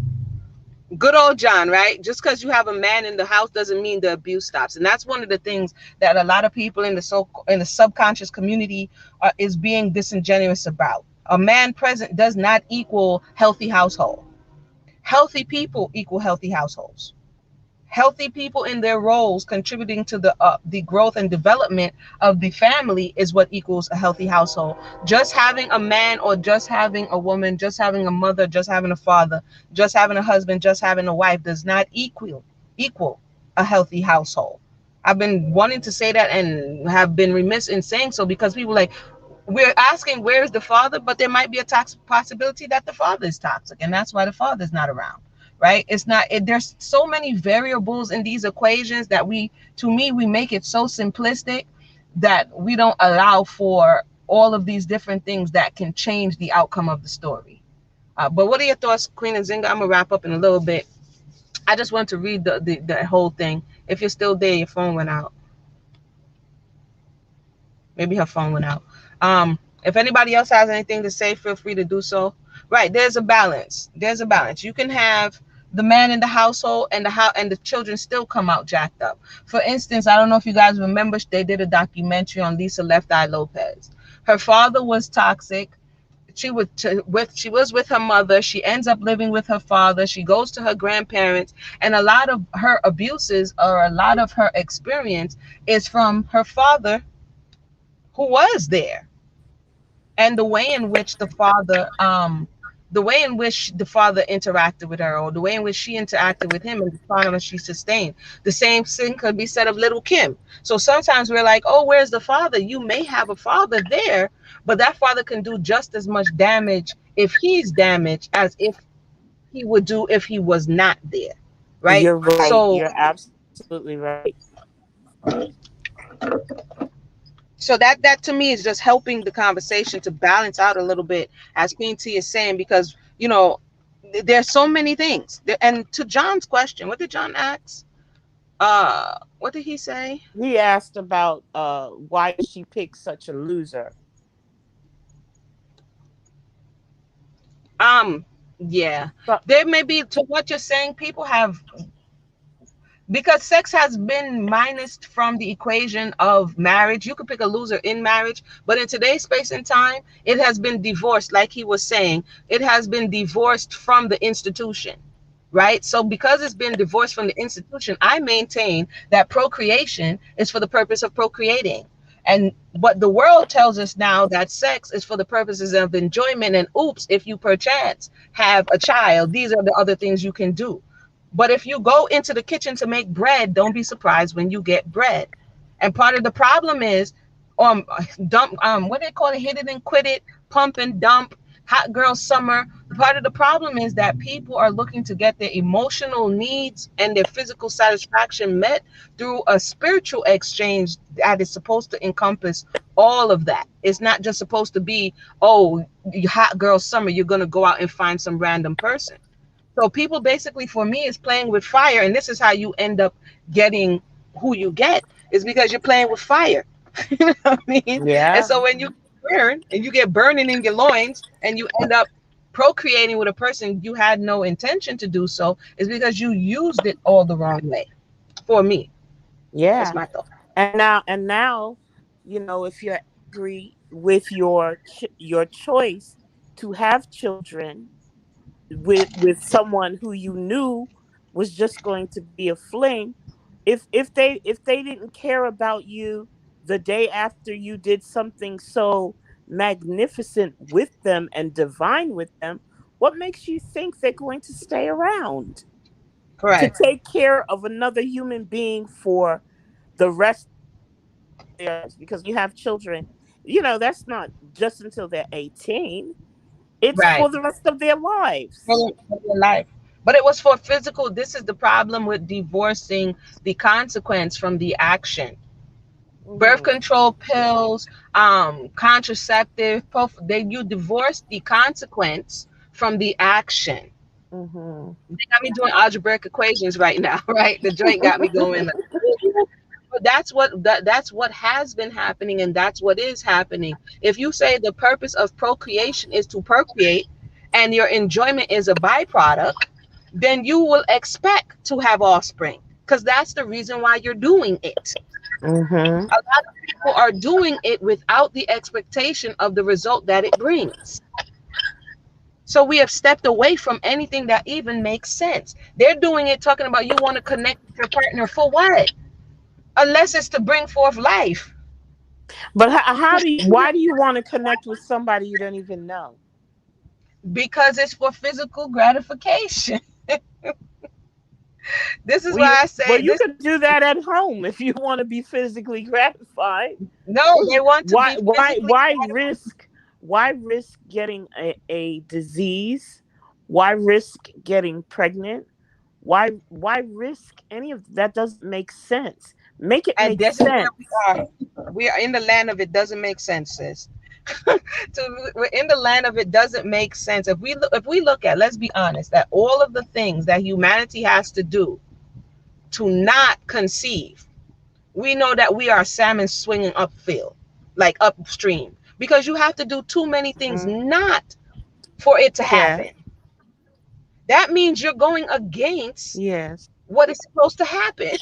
Good old John, right? Just because you have a man in the house doesn't mean the abuse stops. And that's one of the things that a lot of people in the subconscious community is being disingenuous about. A man present does not equal healthy household. Healthy people equal healthy households. Healthy people in their roles contributing to the growth and development of the family is what equals a healthy household. Just having a man, or just having a woman, just having a mother, just having a father, just having a husband, just having a wife does not equal a healthy household. I've been wanting to say that and have been remiss in saying so, because people like, we're asking where's the father, but there might be a toxic possibility that the father is toxic, and that's why the father's not around, right? It's not there's so many variables in these equations that to me, we make it so simplistic that we don't allow for all of these different things that can change the outcome of the story. But what are your thoughts, Queen and Zinga? I'm gonna wrap up in a little bit. I just want to read the whole thing. If you're still there, your phone went out. Maybe her phone went out. If anybody else has anything to say, feel free to do so. Right, there's a balance. There's a balance. You can have the man in the household and the children still come out jacked up. For instance, I don't know if you guys remember, they did a documentary on Lisa Left Eye Lopez. Her father was toxic. She was with her mother. She ends up living with her father. She goes to her grandparents, and a lot of her abuses, or a lot of her experience, is from her father, who was there, and the way in which the father interacted with her, or the way in which she interacted with him, and the trauma she sustained. The same thing could be said of little Kim. So sometimes we're like, oh, where's the father? You may have a father there, but that father can do just as much damage if he's damaged as if he would do if he was not there, right? You're right. So You're absolutely right. that to me is just helping the conversation to balance out a little bit, as Queen T is saying, because there's so many things. And to John's question, what did John ask? What did he say? He asked about why she picked such a loser. Yeah, So, there may be, to what you're saying, people have, because sex has been minused from the equation of marriage. You could pick a loser in marriage, but in today's space and time, it has been divorced. Like he was saying, it has been divorced from the institution, right? So because it's been divorced from the institution, I maintain that procreation is for the purpose of procreating. And what the world tells us now, that sex is for the purposes of enjoyment, and oops, if you perchance have a child, these are the other things you can do. But if you go into the kitchen to make bread, don't be surprised when you get bread. And part of the problem is, dump, what do they call it? Hit it and quit it, pump and dump, hot girl summer. Part of the problem is that people are looking to get their emotional needs and their physical satisfaction met through a spiritual exchange that is supposed to encompass all of that. It's not just supposed to be, oh, hot girl summer, you're going to go out and find some random person. So people basically, for me, is playing with fire, and this is how you end up getting who you get, is because you're playing with fire. You know what I mean? And yeah, so when you burn and you get burning in your loins, and you end up procreating with a person you had no intention to do so, is because you used it all the wrong way. For me, that's yeah. my thought. And now, if you're angry with your choice to have children with someone who you knew was just going to be a fling, if they didn't care about you the day after you did something so magnificent with them and divine with them, what makes you think they're going to stay around to Correct. take care of another human being for the rest of their lives? Because when you have children, that's not just until they're 18, it's Right. for the rest of their lives. For your life. But it was for physical. This is the problem with divorcing the consequence from the action. Birth Mhm. control pills, contraceptive, they you divorce the consequence from the action. Mhm. They got me doing algebraic equations right now, right? The joint got me going. But that's what has been happening, and that's what is happening. If you say the purpose of procreation is to procreate, and your enjoyment is a byproduct, then you will expect to have offspring because that's the reason why you're doing it. Mhm. A lot of people are doing it without the expectation of the result that it brings. So we have stepped away from anything that even makes sense. They're doing it talking about you want to connect with your partner for what? Unless it's to bring forth life. But how do you? Why do you want to connect with somebody you don't even know? Because it's for physical gratification. This is Well, you why I well say you this. could do that at home if you want to be physically gratified. No, they want to Why be why physically why gratified. risk why risk getting a disease? Why risk getting pregnant? Why risk any of that? Doesn't make sense. Make it And make this is where we sense. are. We are in the land of it doesn't make sense, sis. We're in the land of it doesn't make sense. If we look at, let's be honest, that all of the things that humanity has to do to not conceive, we know that we are salmon swinging upfield, like upstream, because you have to do too many things Mhm. not for it to Yeah. happen. That means you're going against Yes. what is supposed to happen.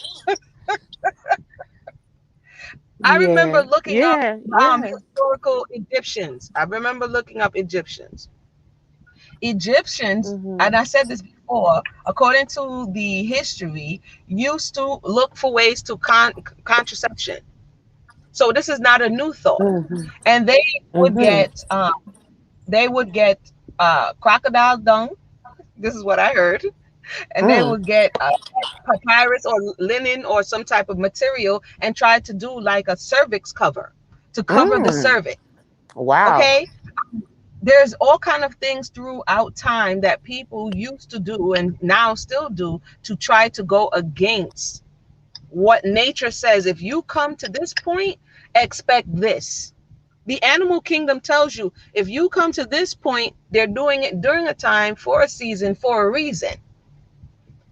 I remember Yeah. looking up Yeah. Yeah. historical Egyptians. I remember looking up Egyptians. Egyptians, and Mhm. I said this before, according to the history, used to look for ways to contraception. So this is not a new thought. Mhm. And would Mhm. get um, they would get crocodile dung. This is what I heard, and they Mm. would get papyrus or linen or some type of material and try to do like a cervix cover to cover the Mm. cervix. Wow. Okay, there's all kind of things throughout time that people used to do and now still do to try to go against what nature says. If you come to this point, expect this. The animal kingdom tells you if you come to this point, they're doing it during a time, for a season, for a reason.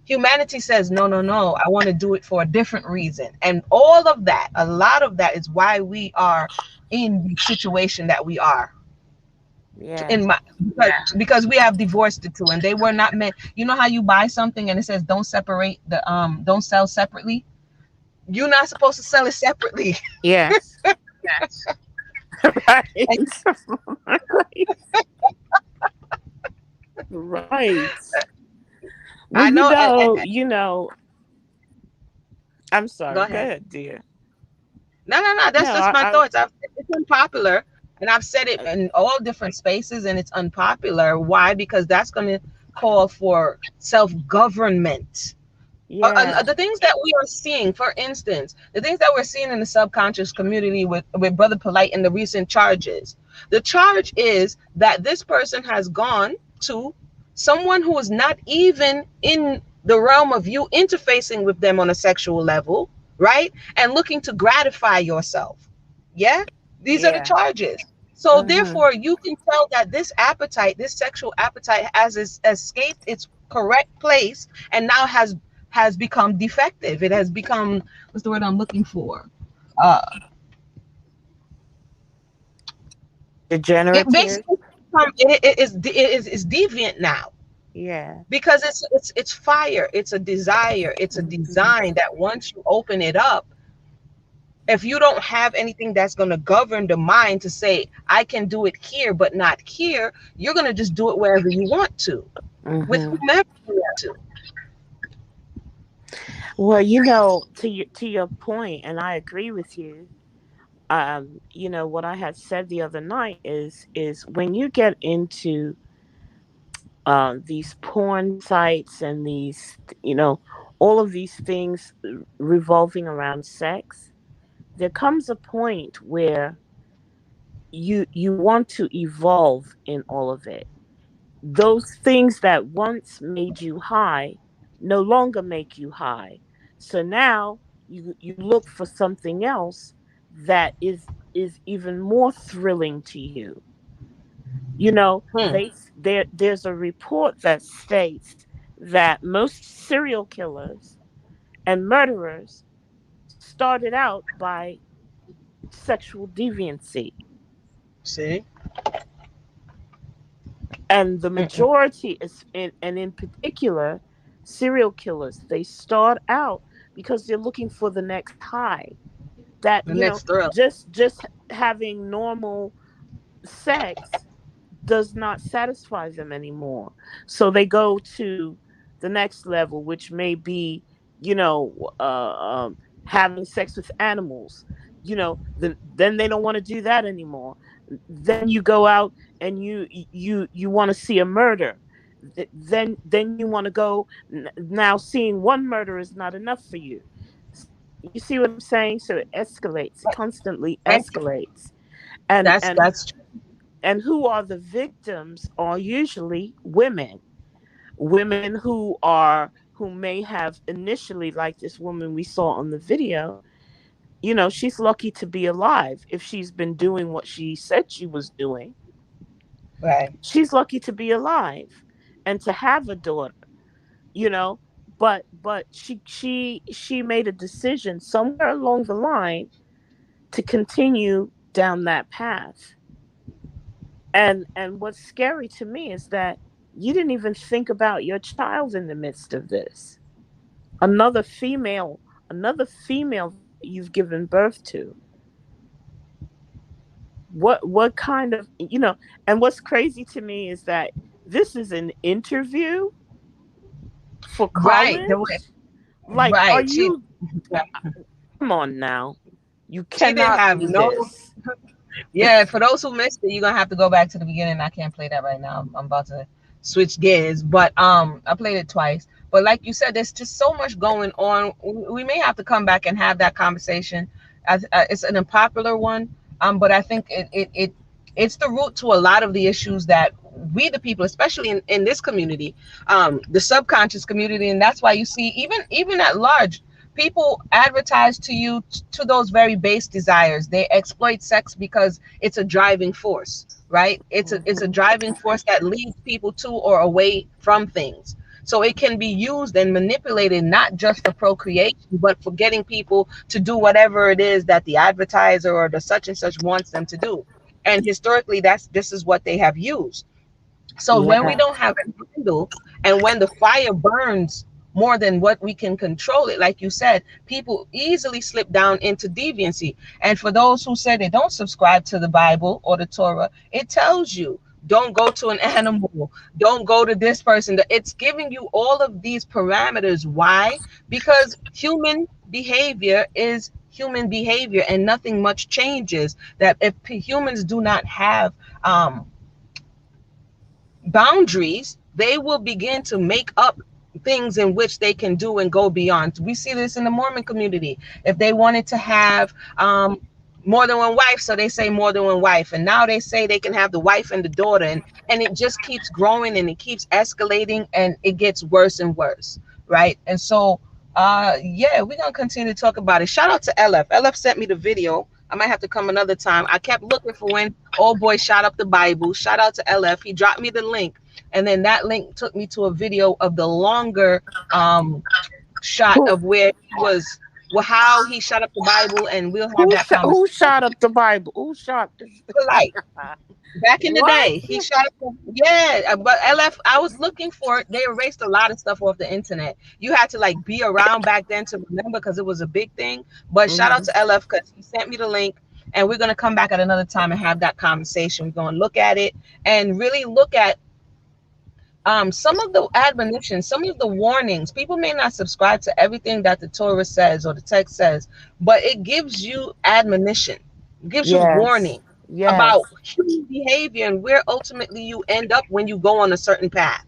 Humanity says, no, no, no, I want to do it for a different reason. And all of that, a lot of that is why we are in the situation that we are. Yeah. In my because we have divorced the two and they were not meant. You know how you buy something and it says don't sell separately? You're not supposed to sell it separately. Yes. Right. And Right. Right. Well, I know, you know, I'm go sorry. Go ahead. ahead, dear. No, no, no. That's No, just my thoughts. It's unpopular, and I've said it I in all different spaces, and it's unpopular. Why? Because that's going to call for self-government. yeah. The things that we are seeing, for instance, the things that we're seeing in the subconscious community with Brother Polite and the recent charges. The charge is that this person has gone to someone who is not even in the realm of you interfacing with them on a sexual level, right? And looking to gratify yourself. Yeah? These are the Yeah. charges. So Mhm. therefore, you can tell that this appetite, this sexual appetite, has escaped its correct place and now has become defective. It has become, what's the word I'm looking for? Uh, it Degenerative. basically it is deviant now Yeah. because it's fire. It's a desire. It's a Mhm. design that once you open it up, if you don't have anything that's going to govern the mind to say I can do it here but not here, you're going to just do it wherever you want to with Mhm. whomever you want to. Well, to your point, and I agree with you. What I had said the other night is when you get into these porn sites and these, all of these things revolving around sex, there comes a point where you want to evolve in all of it. those things that once made you high no longer make you high. So now you look for something else that is even more thrilling to you. You know, Hmm. there's a report that states that most serial killers and murderers started out by sexual deviancy. See? And the Mm-mm. majority is and in particular serial killers, they start out because they're looking for the next high. That, The next thrill. just having normal sex does not satisfy them anymore. So they go to the next level, which may be, you know, having sex with animals. Then they don't want to do that anymore. Then you go out and you want to see a murder. Then you want to go. Now seeing one murder is not enough for you. You see what I'm saying? So it escalates. It constantly And escalates. And that's and that's and who are the victims are usually women. Women who may have initially, like this woman we saw on the video, she's lucky to be alive. If she's been doing what she said she was doing, right. she's lucky to be alive and to have a daughter. you know but she made a decision somewhere along the line to continue down that path. And what's scary to me is that you didn't even think about your child in the midst of this. Another female, another female that you've given birth to. What kind of, and what's crazy to me is that this is an interview for Right. The way, college. Like, are right. you, come on now. You She didn't cannot have do no. this. Yeah, for those who missed it, you're gonna have to go back to the beginning. I can't play that right now. I'm about to switch gears, but I played it twice. But like you said, there's just so much going on. We may have to come back and have that conversation. It's an unpopular one, but I think it's the root to a lot of the issues that we, the people, especially in this community, the subconscious community, and that's why you see even at large, people advertise to you to those very base desires. They exploit sex because it's a driving force, right? It's a Hmm. driving force that leads people to or away from things. So it can be used and manipulated not just for procreation, but for getting people to do whatever it is that the advertiser or the such and such wants them to do. And historically, this is what they have used. So when we Yeah. don't have a handle, and when the fire burns more than what we can control it, like you said, people easily slip down into deviancy. And for those who say they don't subscribe to the Bible or the Torah, it tells you don't go to an animal, don't go to this person. It's giving you all of these parameters. Why? Because human behavior is human behavior, and nothing much changes. That if humans do not have boundaries, they will begin to make up things in which they can do and go beyond. We see this in the Mormon community. If they wanted to have more than one wife, so they say more than one wife, and now they say they can have the wife and the daughter, and it just keeps growing and it keeps escalating and it gets worse and worse, right? And so yeah, we're gonna continue to talk about it. Shout out to LF sent me the video. I might have to come another time. I kept looking for when old boy shot up the Bible. Shout out to LF. He dropped me the link, and then that link took me to a video of the longer shot Who of where he was, well, how he shot up the Bible, and we'll have that who conversation. shot up the Bible? Who shot this? Like back in the What? day, he shot up. Yeah, but LF, I was looking for it. They erased a lot of stuff off the internet. You had to like be around back then to remember because it was a big thing. But shout out Hmm. to LF because he sent me the link, and we're gonna come back at another time and have that conversation. We're gonna look at it and really look at some of the admonitions, some of the warnings. People may not subscribe to everything that the Torah says or the text says, but it gives you admonition, it gives you Yes. warning Yes. about human behavior and where ultimately you end up when you go on a certain path.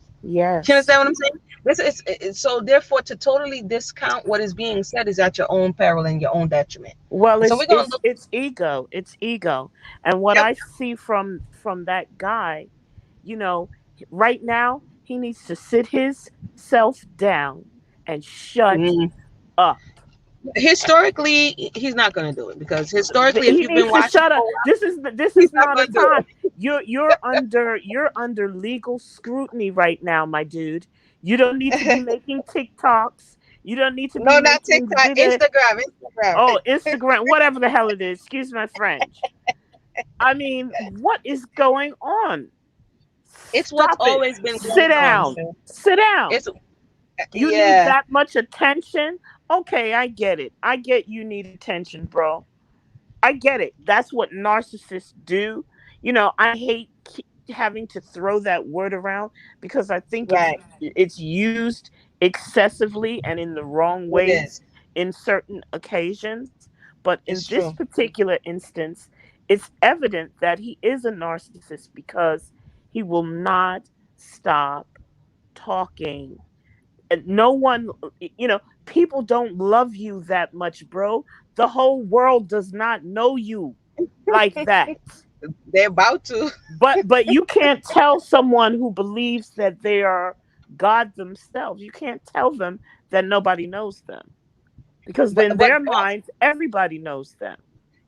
You Yes. understand what I'm saying? This is so therefore to totally discount what is being said is at your own peril and your own detriment. Well, And so it's we're gonna it's look. it's ego. It's ego. And what Yep. I see from that guy, you know, Right now, he needs to sit his self down and shut Mm. up. Historically, he's not going to do it because historically, if He you've been needs to watching shut for up. a while, This he's is not not a going to do time. it. You're under legal scrutiny right now, my dude. You don't need to be making TikToks. You don't need to No, be not making TikTok, video. Instagram, Instagram. Oh, Instagram, whatever the hell it is. Excuse my French. I mean, what is going on? It's what's Stop it. always been Sit going on, down. sis. Sit down. It's You need yeah, that much attention? Okay, I get it. I get you need attention, bro. I get it. That's what narcissists do. I hate having to throw that word around because I think right. it's used excessively and in the wrong It ways is. in certain occasions. But in It's this true. particular instance, it's evident that he is a narcissist because he will not stop talking. And no one, people don't love you that much, bro. The whole world does not know you like that. They're about to. But you can't tell someone who believes that they are God themselves. You can't tell them that nobody knows them because But in but their minds everybody knows them.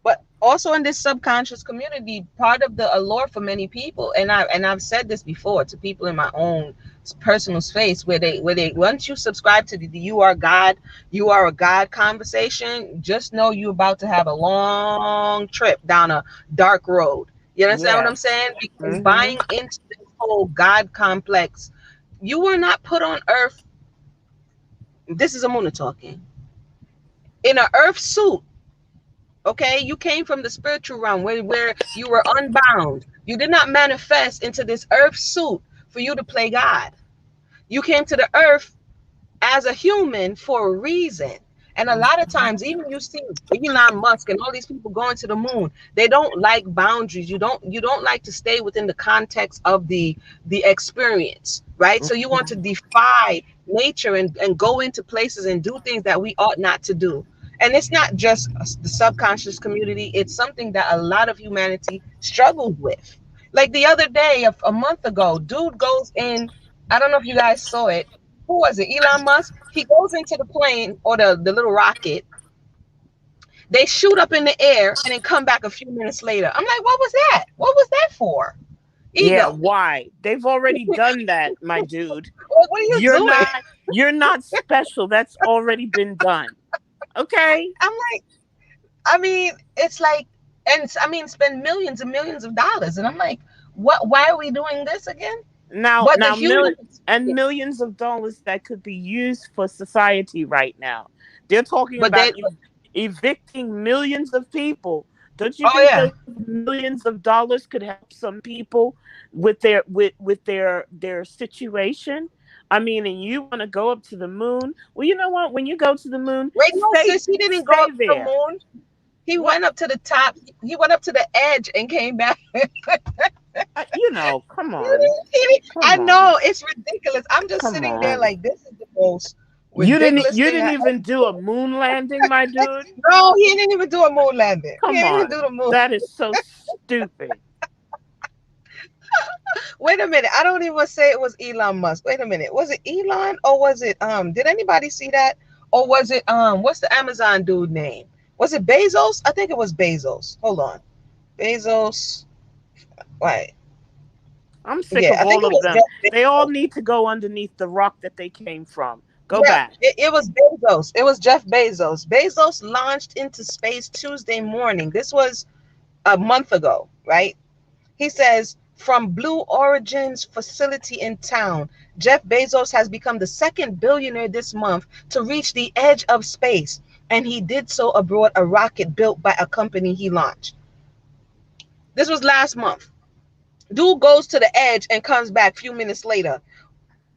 but also in this subconscious community, part of the allure for many people, and I've said this before to people in my own personal space, where they once you subscribe to the you are God, you are a God conversation, just know you're about to have a long trip down a dark road. You understand what I'm Yes. saying? Because Mhm. buying into this whole God complex, you were not put on earth. This is Amuna talking, in an earth suit. Okay, you came from the spiritual realm where you were unbound. You did not manifest into this earth suit for you to play God. You came to the earth as a human for a reason. And a lot of times, even you see Elon Musk and all these people going to the moon, they don't like boundaries. You don't like to stay within the context of the experience, right? So you want to defy nature and go into places and do things that we ought not to do. And it's not just the subconscious community, it's something that a lot of humanity struggles with. Like the other day, a month ago, dude goes in, I don't know if you guys saw it. Who was it? Elon Musk. He goes into the plane or the little rocket. They shoot up in the air and then come back a few minutes later. I'm like, what was that? What was that for? Yeah, Ego. why? They've already done that, my dude. What are you You're doing? not you're not special. That's already been done. Okay? I'm like, I mean, it's like, and I mean, spend millions and millions of dollars, and I'm like, what? Why are we doing this again? Now But the now human, millions of dollars that could be used for society right now. They're talking but about they, evicting millions of people. Don't you oh think yeah, those millions of dollars could help some people with their situation? I mean, and you want to go up to the moon? Well, you know what? When you go to the moon, wait, no, sis, he didn't go stay up to the there. moon. He What? went up to the top. He went up to the edge and came back. Come on. I Come on. know it's ridiculous. I'm just Come sitting there on. like this is the most ridiculous You thing didn't I even ever do a saw. moon landing, my dude. No, he didn't even do a moon landing. He Come didn't even on. do the moon. That is so stupid. Wait a minute. I don't even say it was Elon Musk. Wait a minute. Was it Elon or was it did anybody see that? Or was it what's the Amazon dude name? Was it Bezos? I think it was Bezos. Hold on. Bezos. Right. I'm sick Yeah, of I think all it of was them. Jeff They all Bezos. need to go underneath the rock that they came from. Go Yeah, back. it was Bezos. It was Jeff Bezos. Bezos launched into space Tuesday morning. This was a month ago, right? He says, from Blue Origin's facility in town, Jeff Bezos has become the second billionaire this month to reach the edge of space. And he did so aboard a rocket built by a company he launched. This was last month. Dude goes to the edge and comes back a few minutes later.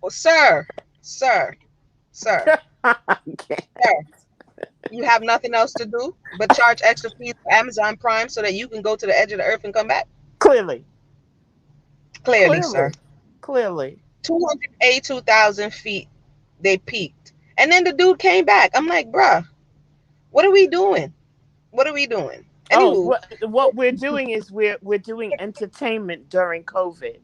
Well, sir, sir, sir, you have nothing else to do but charge extra fees for Amazon Prime so that you can go to the edge of the earth and come back? Clearly. Clearly, sir. Clearly. Clearly. 282,000 feet, they peaked. And then the dude came back. I'm like, bruh, what are we doing? What are we doing? Oh, Anywho, what we're doing is we're doing entertainment during COVID.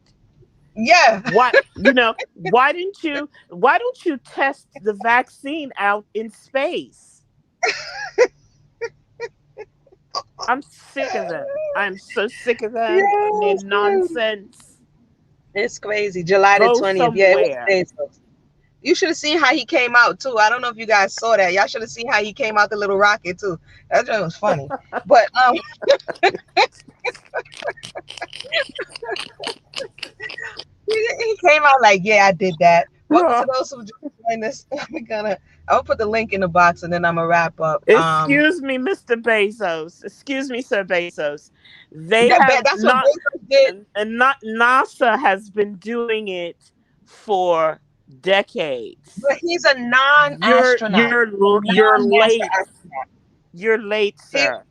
Yeah. Why don't you test the vaccine out in space? I'm sick of them. I'm so sick of them and their Yes, nonsense. it's crazy. July the Go 20th. Yeah, it was somewhere. Bezos. You should have seen how he came out too. I don't know if you guys saw that. Y'all should have seen how he came out the little rocket too. That joke was funny. But he came out like, yeah, I did that. Welcome to those who just joined us. I'll put the link in the box and then I'm gonna wrap up. Excuse me, Mr. Bezos. Excuse me, Sir Bezos. They have That's what not, Bezos did. and not NASA has been doing it for decades. But he's a You're non-astronaut. you're A you're non-NASA late. astronaut. You're late, He sir.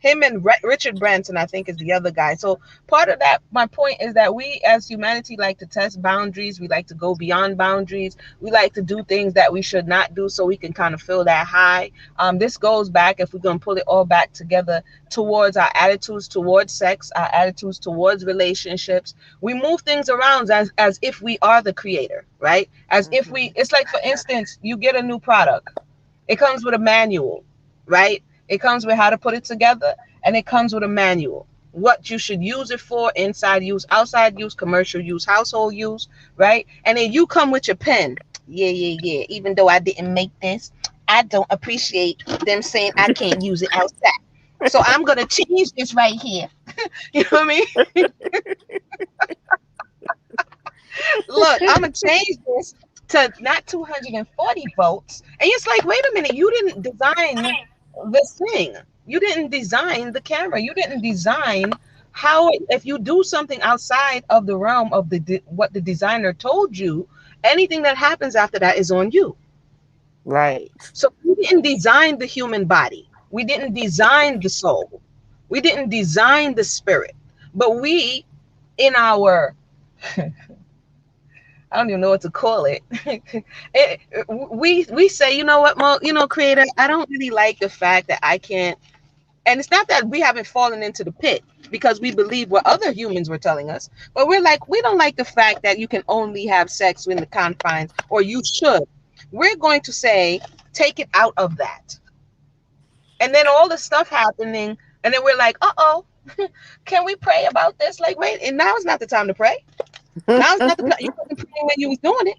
him and Richard Branson, I think, is the other guy. So part of that, my point is that we as humanity like to test boundaries. We like to go beyond boundaries. We like to do things that we should not do so we can kind of feel that high. This goes back, if we're going to pull it all back together, towards our attitudes towards sex, our attitudes towards relationships. We move things around as if we are the creator, right? As if we, Hmm. it's like, for instance, you get a new product. It comes with a manual, right? It comes with how to put it together, and it comes with a manual. What you should use it for, inside use, outside use, commercial use, household use, right? And then you come with your pen. Yeah, yeah, yeah. Even though I didn't make this, I don't appreciate them saying I can't use it outside. So I'm gonna change this right here. You know what I mean? Look, I'm gonna change this to not 240 volts. And it's like, wait a minute, you didn't design this thing. You didn't design the camera. You didn't design how, if you do something outside of the realm of what the designer told you, anything that happens after that is on you. Right. So we didn't design the human body. We didn't design the soul. We didn't design the spirit. But we, in our, I don't even know what to call it. We say, you know what, Mo, creator, I don't really like the fact that I can't. And it's not that we haven't fallen into the pit because we believe what other humans were telling us, but we're like, we don't like the fact that you can only have sex within the confines, or you should. We're going to say, take it out of that. And then all the stuff happening, and then we're like, uh-oh, can we pray about this? Like, wait, and now is not the time to pray. Now is not the time. You wasn't praying when you was doing it.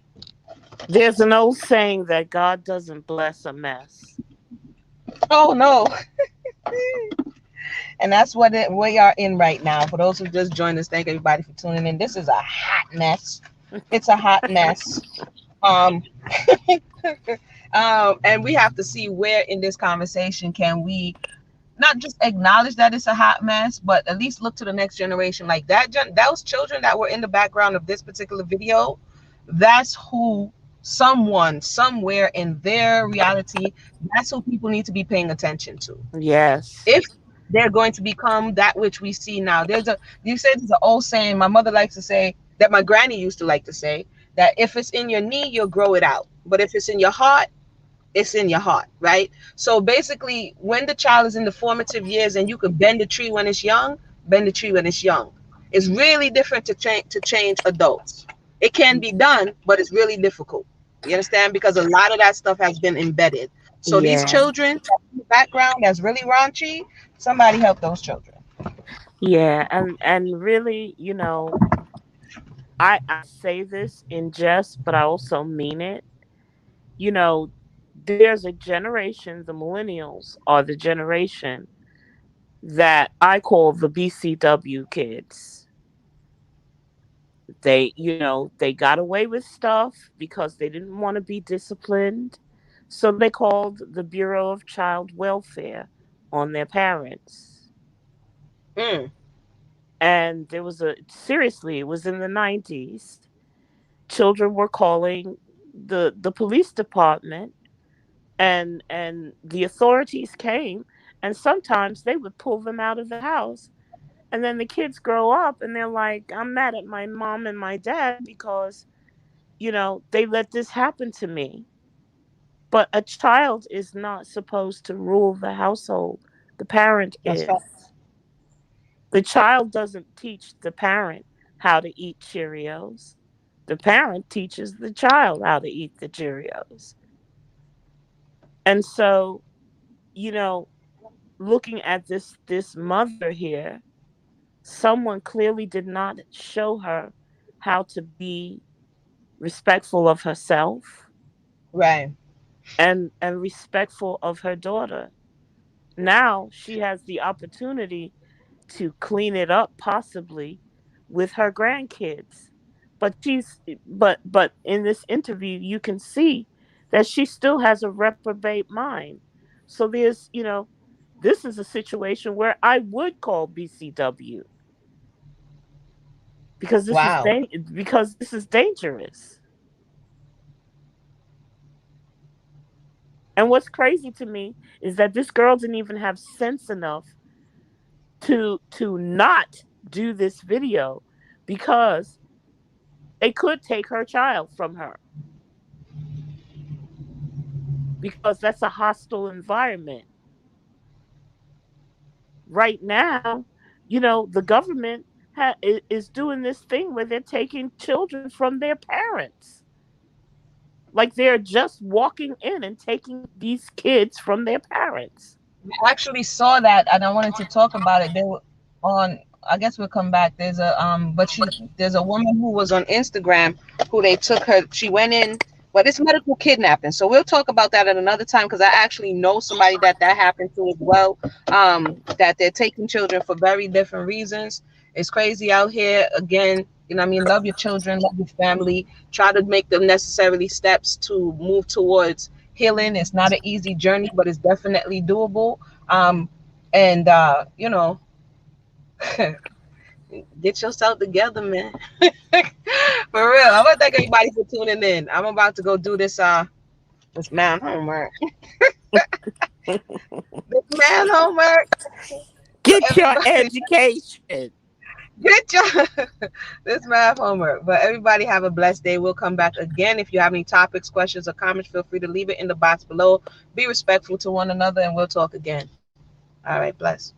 There's an old saying that God doesn't bless a mess. Oh no. And that's what we are in right now. For those who just joined us, thank everybody for tuning in. This is a hot mess. It's a hot mess. Um, and we have to see where in this conversation can we not just acknowledge that it's a hot mess, but at least look to the next generation. Like those children that were in the background of this particular video, that's who someone somewhere in their reality, that's who people need to be paying attention to. Yes. If they're going to become that which we see now. You say there's an old saying my mother likes to say, that my granny used to like to say, that if it's in your knee, you'll grow it out. But if it's in your heart, it's in your heart, right? So basically, when the child is in the formative years and you can bend the tree when it's young, bend the tree when it's young. It's really different to change adults. It can be done, but it's really difficult. You understand? Because a lot of that stuff has been embedded. So these Yeah. children in the background that's really raunchy, somebody help those children. Yeah. And really, I say this in jest, but I also mean it. You know, there's a generation, the millennials are the generation that I call the BCW kids. They got away with stuff because they didn't want to be disciplined. So they called the Bureau of Child Welfare on their parents. Mm, And seriously, it was in the 90s. Children were calling the police department, and the authorities came, and sometimes they would pull them out of the house. And then the kids grow up and they're like, I'm mad at my mom and my dad because, they let this happen to me. But a child is not supposed to rule the household. The parent that's fact. is. The child doesn't teach the parent how to eat Cheerios. The parent teaches the child how to eat the Cheerios. And so, you know, looking at this mother here, someone clearly did not show her how to be respectful of herself Right. and respectful of her daughter. Now she has the opportunity to clean it up possibly with her grandkids. But in this interview you can see that she still has a reprobate mind. So there's, this is a situation where I would call BCW because Wow. this is dangerous. And what's crazy to me is that this girl didn't even have sense enough to not do this video because they could take her child from her because that's a hostile environment. Right now, the government is doing this thing where they're taking children from their parents. Like they're just walking in and taking these kids from their parents. I actually saw that and I wanted to talk about it. They were on, I guess we'll come back. There's a woman who was on Instagram who they took her, she went in, but it's medical kidnapping. So we'll talk about that at another time because I actually know somebody that happened to as well. That they're taking children for very different reasons. It's crazy out here. Again, I mean, love your children, love your family, try to make the necessary steps to move towards healing. It's not an easy journey, but it's definitely doable. And get yourself together, man. For real. I want to thank everybody for tuning in. I'm about to go do this man homework. This man homework. So Get your everybody education. get your this math homework. But everybody have a blessed day. We'll come back again. If you have any topics, questions, or comments, feel free to leave it in the box below. Be respectful to one another, and we'll talk again. All right, bless.